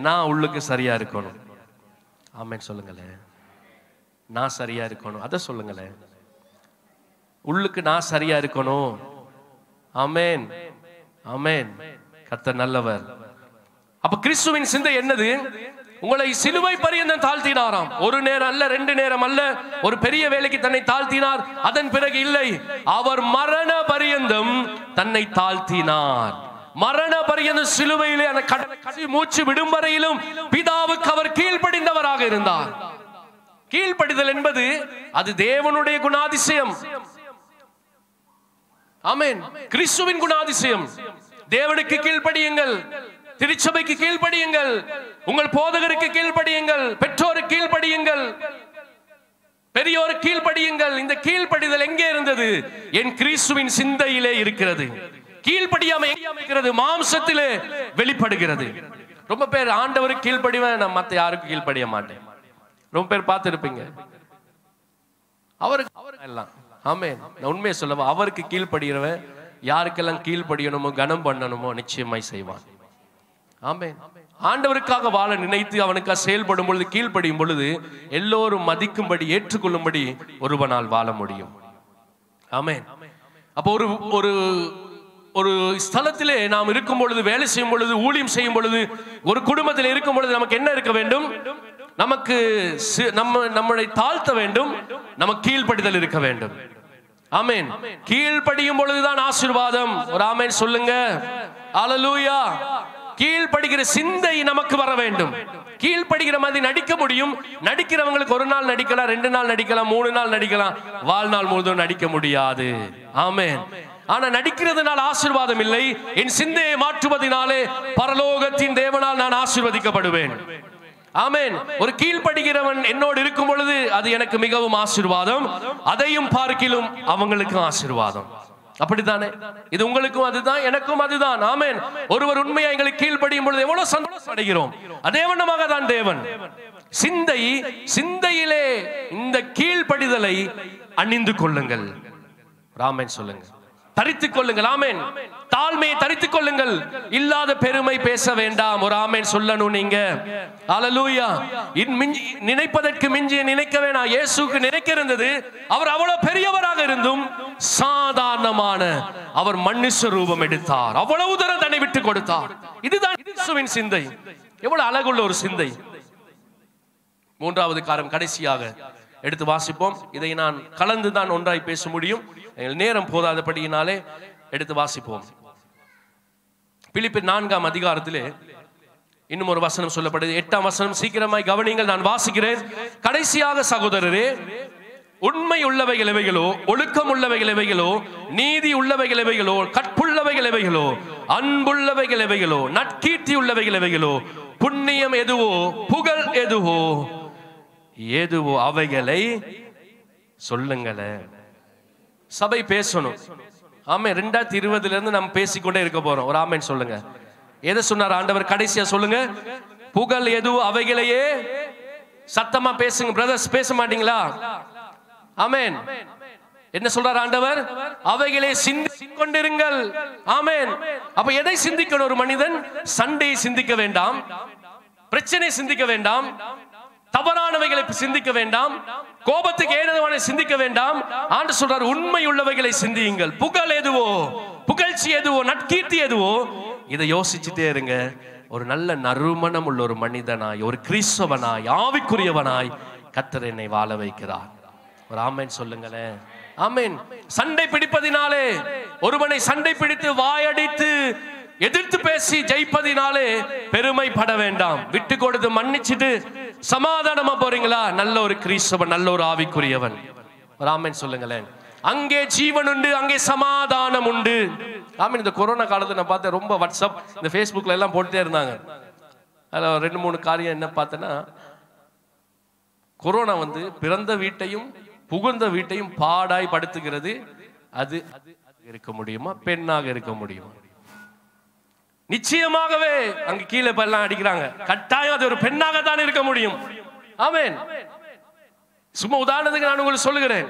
நான் உள்ளுக்கு சரியா இருக்கணும். ஆமென் சொல்லுங்களேன். நான் சரியா இருக்கணும், அதை சொல்லுங்களேன். உள்ளுக்கு நான் சரியா இருக்கணும். ஆமென், ஆமென். கர்த்தர் நல்லவர். அப்ப கிறிஸ்துவின் சிந்தை என்னது? உங்களை சிலுவை பரியந்தம் தாழ்த்தினாராம். ஒரு நேரம் அல்ல, 2 நேரம் அல்ல, ஒரு பெரிய வேலைக்கு தன்னை தாழ்த்தினார். அதன் பிறகு இல்லை, அவர் மரண பரியந்தம் தன்னை தாழ்த்தினார். மரண பரியந்தம் சிலுவையிலே அந்த கடைசி மூச்சு விடும் வரையிலும் பிதாவுக்கு அவர் கீழ்ப்படிந்தவராக இருந்தார். கீழ்ப்படிதல் என்பது அது தேவனுடைய குணாதிசயம். ஆமென். கிறிஸ்துவின் குணாதிசயம். தேவனுக்கு கீழ்ப்படியுங்கள், திருச்சபைக்கு கீழ்ப்படியுங்கள், உங்கள் போதகருக்கு கீழ்ப்படியுங்கள், பெற்றோருக்கு கீழ்ப்படியுங்கள், பெரியோருக்கு கீழ்ப்படியுங்கள். இந்த கீழ்ப்படிதல் எங்கே இருந்தது? என் கிறிஸ்துவின் சிந்தையிலே இருக்கிறது. கீழ்ப்படியாமை இருக்கிறது, மாம்சத்திலே வெளிப்படுகிறது. ரொம்ப பேர் ஆண்டவருக்கு கீழ்ப்படிவேன், நான் மற்ற யாருக்கும் கீழ்ப்படிய மாட்டேன். ரொம்ப பேர் பார்த்திருப்பீங்க. அவருக்கு எல்லாம் ஆமென். நான் உண்மையை சொல்லவா, அவருக்கு கீழ்ப்படுகிறவன் யாருக்கெல்லாம் கீழ்ப்படியணுமோ கனம் பண்ணணுமோ நிச்சயமாய் செய்வான். ஆமென். ஆண்டவருக்காக வாழ நினைத்து அவனுக்காக செயல்படும் பொழுது, கீழ்ப்படியும் பொழுது எல்லோரும் மதிக்கும்படி ஏற்றுக்கொள்ளும்படி ஒருவனால் வாழ முடியும். ஆமென். அப்போ ஒரு ஒரு ஸ்தலத்திலே நாம் இருக்கும் பொழுது, வேலை செய்யும் பொழுது, ஊழியம் செய்யும் பொழுது, ஒரு குடும்பத்தில் இருக்கும் பொழுது நமக்கு என்ன இருக்க வேண்டும்? நமக்கு நம்மளை தாழ்த்த வேண்டும், நமக்கு கீழ்ப்படிதல் இருக்க வேண்டும். ஆமென். கீழ்ப்படியும் பொழுதுதான் ஆசீர்வாதம். ஒரு ஆமென் சொல்லுங்க. அல்லேலூயா. கீழ்ப்படுகிற சிந்தை நமக்கு வர வேண்டும். கீழ்ப்படுகிற மாதிரி நடிக்க முடியும். நடிக்கிறவங்களுக்கு ஒரு நாள் நடிக்கலாம், 2 நாள் நடிக்கலாம், 3 நாள் நடிக்கலாம், வாழ்நாள் முழுதும் நடிக்க முடியாது. ஆமென். ஆனா நடிக்கிறதுனால் ஆசீர்வாதம் இல்லை. என் சிந்தையை மாற்றுவதனாலே பரலோகத்தின் தேவனால் நான் ஆசீர்வதிக்கப்படுவேன். ஆமென். ஒரு கீழ்ப்படுகிறவன் என்னோடு இருக்கும் பொழுது அது எனக்கு மிகவும் ஆசீர்வாதம், அதையும் பார்க்கிலும் அவங்களுக்கும் ஆசீர்வாதம். அப்படித்தானே? இது உங்களுக்கும் அதுதான், எனக்கும் அதுதான். ஆமென். ஒருவர் உண்மையா எங்களுக்கு கீழ்ப்படியும் பொழுது எவ்வளவு சந்தோஷம் அடைகிறோம். அதே வண்ணமாக தான் தேவன். சிந்தையிலே இந்த கீழ்ப்படிதலை அணிந்து கொள்ளுங்கள். ஆமென் சொல்லுங்க. தரித்துக் கொள்ளுங்கள். ஆமென். தாழ்மையை தரித்துக் கொள்ளுங்கள். இல்லாத பெருமை பேச வேண்டாம். ஒரு ஆமென் சொல்லணும் நீங்க. அல்லேலூயா. நினைப்பதற்கு மிஞ்சிய நினைக்க வேணாம். இயேசுக்கு நினைக்க இருந்தது, அவர் அவ்வளவு பெரியவராக இருந்தும் சாதாரணமான அவர் மனுஷ ரூபம் எடுத்தார். அவ்வளவு தூரம் தன்னை விட்டு கொடுத்தார். இதுதான் இயேசுவின் சிந்தை. எவ்வளவு அழகுள்ள ஒரு சிந்தை. 3வது காரம் கடைசியாக எடுத்து வாசிப்போம். இதை நான் கலந்துதான் ஒன்றாய் பேச முடியும், நேரம் போதாதபடியினாலே எடுத்து வாசிப்போம். பிலிப்பியர் 4ஆம் அதிகாரத்திலே இன்னும் ஒரு வசனம் சொல்லப்படுது. 8ஆம் வசனம். சீக்கிரமாய் கவனிங்கள், நான் வாசிக்கிறேன். கடைசியாக சகோதரரே, உண்மை உள்ளவைகள் எவைகளோ, ஒழுக்கம் உள்ளவைகள் எவைகளோ, நீதி உள்ளவைகள் எவைகளோ, கற்புள்ளவைகள் எவைகளோ, அன்புள்ளவைகள் எவைகளோ, நற்கீர்த்தி உள்ளவைகள் எவைகளோ, புண்ணியம் எதுவோ, புகழ் எதுவோ அவைகளை சொல்லுங்களேன். சபை பேசணும். ஆமென். 2020 இருந்து நம்ம பேசிக்கொண்டே இருக்க போறோம். ஒரு ஆமென் சொல்லுங்க. எதை சொன்னார் ஆண்டவர்? கடைசியா சொல்லுங்க. புகழ் எதுவோ அவைகளையே. சத்தமா பேசுங்க பிரதர்ஸ், பேச மாட்டீங்களா? ஆமென். என்ன சொல்றார் ஆண்டவர்? அவைகளை சிந்தித்துக் கொண்டிருங்கள். ஆமென். அப்ப எதை சிந்திக்கணும் ஒரு மனிதன்? சண்டையை சிந்திக்க வேண்டாம், பிரச்சனை சிந்திக்க வேண்டாம், தவறானவைகளை சிந்திக்க வேண்டாம், கோபத்துக்கு ஏனதுவான சிந்திக்க வேண்டாம். ஆண்டு சொல்றார், உண்மை உள்ளவைகளை சிந்தியுங்கள். புகழ் எதுவோ, புகழ்ச்சி எதுவோ, நற்கீர்த்தி எதுவோ, இதை யோசிச்சுட்டே இருங்க. ஒரு நல்ல நறுமணம் உள்ள ஒரு மனிதனாய், ஒரு கிறிஸ்தவனாய், ஆவிக்குரியவனாய் கர்த்தர் என்னை வாழ வைக்கிறார். ஒரு ஆமென் சொல்லுங்களேன். ஆமென். சண்டை பிடிப்பதினாலே, ஒருவனை சண்டை பிடித்து வாயடித்து எதிர்த்து பேசி ஜெயிப்பதினாலே பெருமைப்பட வேண்டாம். விட்டு கொடுத்து மன்னிச்சுட்டு சமாதானமா போறீங்களா? நல்ல ஒரு கிறிஸ்தவன், நல்ல ஒரு ஆவிக்குரியவன். ஆமென் சொல்லுங்களேன். அங்கே ஜீவன் உண்டு, அங்கே சமாதானம் உண்டு. ஆமென். இந்த கொரோனா காலத்தை நான் பார்த்தேன், ரொம்ப வாட்ஸ்அப் இந்த ஃபேஸ்புக்ல எல்லாம் போட்டுட்டே இருந்தாங்க. அதில் 2-3 காரியம் என்ன பார்த்தேன்னா, கொரோனா வந்து பிறந்த வீட்டையும் புகுந்த வீட்டையும் பாடாய் படுத்துகிறது. அது இருக்க முடியுமா? பெண்ணாக இருக்க முடியுமா? நிச்சயமாகவே அங்க கீழே எல்லாம் அடிக்கிறாங்க. கட்டாயம் அது ஒரு பெண்ணாக தான் இருக்க முடியும். ஆமென். சும்மா உதாரணத்துக்கு நான் உங்களுக்கு சொல்லுகிறேன்,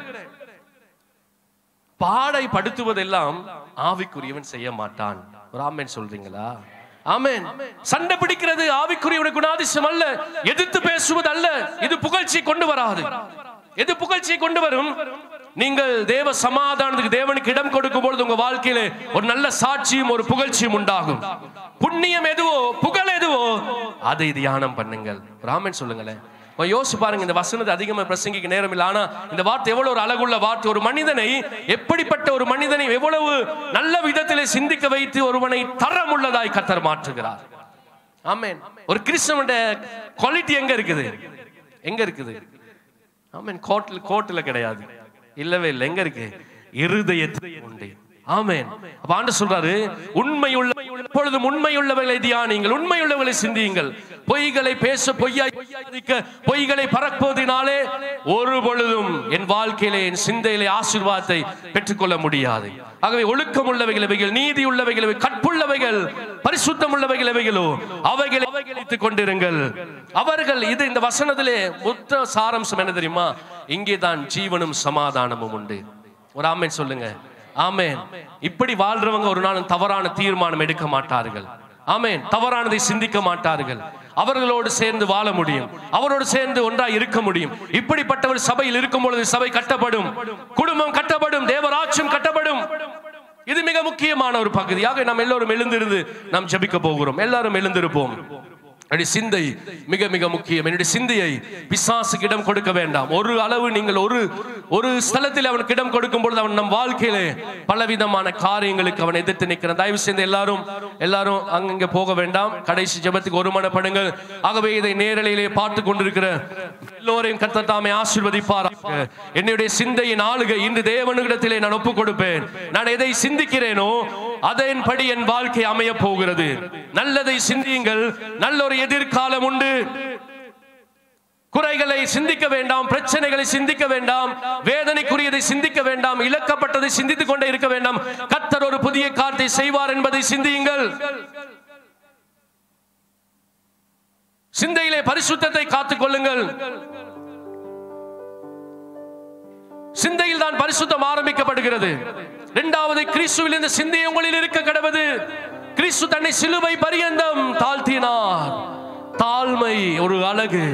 பாடை படுத்துவதெல்லாம் ஆவிக்குரியவன் செய்ய மாட்டான். ஒரு ஆமென் சொல்றீங்களா? ஆமென். சண்டை பிடிக்கிறது ஆவிக்குரியவனுக்கு குணாதிசயம் அல்ல. எதிர்த்து பேசுவது அல்ல. இது புகழ்ச்சி கொண்டு வராது. எது புகழ்ச்சியை கொண்டு வரும்? நீங்கள் தேவ சமாதானத்துக்கு தேவனுக்கு இடம் கொடுக்கும் பொழுது உங்க வாழ்க்கையில ஒரு நல்ல சாட்சியும் ஒரு புகழ்ச்சியும் உண்டாகும். புண்ணியம் எதுவோ புகழ் எதுவோ அதை தியானம் பண்ணுங்கள். ஆமென் சொல்லுங்களேன். யோசிச்சு பாருங்க, இந்த வசனத்தை அதிகமாக பிரசங்கிக்க நேரம் இல்லை. ஆனா இந்த வார்த்தை எவ்வளவு ஒரு அழகுள்ள வார்த்தை. ஒரு மனிதனை, எப்படிப்பட்ட ஒரு மனிதனை எவ்வளவு நல்ல விதத்திலே சிந்திக்க வைத்து ஒருவனை தரம் உள்ளதாய் கர்த்தர் மாற்றுகிறார். ஆமென். ஒரு கிறிஸ்தவனுடைய குவாலிட்டி எங்க இருக்குது? எங்க இருக்குது? ஆமென். கோட்டில் கிடையாது, இல்லவே இல்லை. எங்க இருக்கு? இருதயத்தில் உண்டு. ஆமென். அப்ப ஆண்டவர் சொல்றாரு, உண்மையுள்ள எப்பொழுதும் உண்மையுள்ளவர்களை தியானியுங்கள், உண்மையுள்ளவர்களை சிந்தியுங்கள். பொய்களை பேச, பொய்களை பரப்புவதனாலே ஒரு பொழுதும் என் வாழ்க்கையிலே என் சிந்தையிலே ஆசீர்வாதத்தை பெற்றுக்கொள்ள முடியாது. ஆகவே ஒழுக்கம் உள்ளவைகள் எவைகள், நீதி உள்ளவைகள் எவைகள், கற்புள்ளவைகள், பரிசுத்தம் உள்ளவைகள் எவைகளோ அவைகளை வைத்துக் கொண்டிருங்கள். அவர்கள் இது இந்த வசனத்திலே மொத்த சாராம்சம் என்ன தெரியுமா? இங்கே தான் ஜீவனும் சமாதானமும் உண்டு. ஒரு ஆமென் சொல்லுங்க. ஆமென். இப்படி வாழ்றவங்க ஒரு நாளும் தவறான தீர்மானம் எடுக்க மாட்டார்கள். ஆமென். தவறானதை சிந்திக்க மாட்டார்கள். அவர்களோடு சேர்ந்து வாழ முடியும், அவரோடு சேர்ந்து ஒன்றாய் இருக்க முடியும். இப்படிப்பட்டவர் சபையில் இருக்கும் பொழுது சபை கட்டப்படும், குடும்பம் கட்டப்படும், தேவராட்சியம் கட்டப்படும். இது மிக முக்கியமான ஒரு பகுதியாக நாம் எல்லோரும் எழுந்திருந்து நாம் ஜெபிக்க போகிறோம். எல்லாரும் எழுந்திருப்போம். சிந்தை மிக மிக முக்கியம். என்னுடைய சிந்தையை பிசாசுக்கு இடம் கொடுக்க வேண்டாம். ஒரு அளவு நீங்கள் ஒரு ஸ்தலத்தில் அவனுக்கு இடம் கொடுக்கும் பொழுது அவன் நம் வாழ்க்கையிலே பலவிதமான காரியங்களுக்கு அவன் எதிர்த்து நிற்கிறான். தயவு செய்து எல்லாரும் அங்க போக வேண்டாம். கடைசி ஜெபத்துக்கு ஒருமனப்படுங்கள். ஆகவே இதை நேரலையிலே பார்த்து கொண்டிருக்கிற எல்லோரையும் கர்த்தர் தாமே ஆசீர்வதிப்பாராக. என்னுடைய சிந்தையின் ஆளுகை இன்று தேவனிடத்திலே நான் ஒப்புக் கொடுப்பேன். நான் எதை சிந்திக்கிறேனோ அதன்படி என் வாழ்க்கை அமைய போகிறது. நல்லதை சிந்தியுங்கள். நல்ல ஒரு எதிர்காலம் உண்டு. குறைகளை சிந்திக்க வேண்டாம், பிரச்சனைகளை சிந்திக்க வேண்டாம், வேதனைக்குரியதை சிந்திக்க வேண்டாம், இழக்கப்பட்டதை சிந்தித்துக் கொண்டே இருக்க வேண்டாம். கர்த்தர் ஒரு புதிய காரியத்தை செய்வார் என்பதை சிந்தியுங்கள். சிந்தையிலே பரிசுத்தத்தை காத்துக் கொள்ளுங்கள். சிந்தையில் தான் பரிசுத்தம் ஆரம்பிக்கப்படுகிறது. இரண்டாவது, கிறிஸ்துவில் இந்த சிந்தை உங்களில் இருக்க கடவுது. கிறிஸ்து தன்னை சிலுவை பரியந்தம் தாழ்த்தினார். தாழ்மை ஒரு அழகு.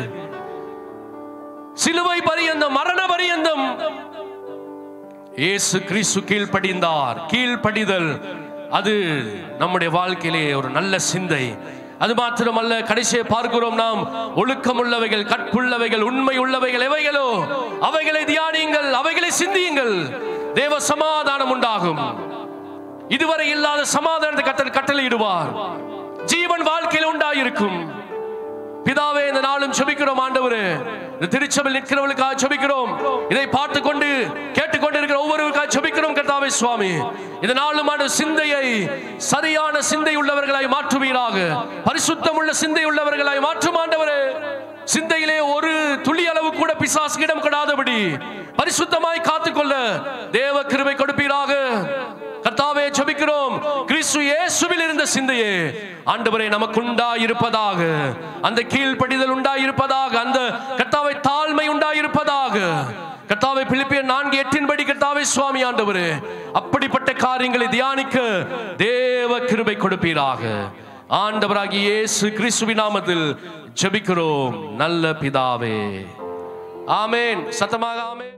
சிலுவை பரியந்தம், மரண பரியந்தம் இயேசு கிறிஸ்து கீழ்ப்படிந்தார். கீழ்ப்படிதல் அது நம்முடைய வாழ்க்கையிலே ஒரு நல்ல சிந்தை. அது மாத்திரமல்ல, கடைசியை பார்க்கிறோம் நாம், ஒழுக்கம் உள்ளவைகள், கற்புள்ளவைகள், உண்மை உள்ளவைகள் எவைகளோ அவைகளை தியானியுங்கள், அவைகளை சிந்தியுங்கள். தேவ சமாதானம் உண்டாகும். இதுவரை இல்லாத சமாதானத்தை கர்த்தர் கட்டளையிடுவார். ஜீவன் வாழ்க்கையில் உண்டாயிருக்கும். பிதாவே, இந்த நாளும் ஜெபிக்கிறோம். ஆண்டவரே, இந்த திருச்சபையில் நிற்கிறவர்களுக்காக ஜெபிக்கிறோம். இதை பார்த்து கொண்டு கேட்டுக்கொண்டிருக்கிற ஒவ்வொருவருக்காக ஜெபிக்கிறோம். கர்த்தாவே சுவாமி, இந்த நாளும் சிந்தையை சரியான சிந்தை உள்ளவர்களாய் மாற்றுவீராக. பரிசுத்தம் உள்ள சிந்தை உள்ளவர்களாய் மாற்றும் ஆண்டவரே. சிந்தையிலே ஒரு துளி அளவு கூட பிசாசுக்கு இடம் கொடாதபடி பரிசுத்தமாய் காத்துக்கொள்ள தேவ கிருபை கொடுப்பீராக. கர்த்தாவே ஜெபிக்கிறோம். கிறிஸ்து இயேசுவில் இருந்த சிந்தையே ஆண்டவரே நமக்கு உண்டாயிருப்பதாக. அந்த கீழ்ப்படிதல் உண்டாயிருப்பதாக. அந்த கர்த்தாவே தாழ்மை உண்டாயிருப்பதாக. கர்த்தாவே, பிலிப்பியர் 4:8 படி கர்த்தாவே சுவாமி ஆண்டவரே, அப்படிப்பட்ட காரியங்களை தியானிக்க தேவ கிருபை கொடுப்பீராக. ஆண்டவராகிய இயேசு கிறிஸ்துவின் நாமத்தில் ஜெபிக்கிறோம் நல்ல பிதாவே. ஆமென். சத்தமாக ஆமென்.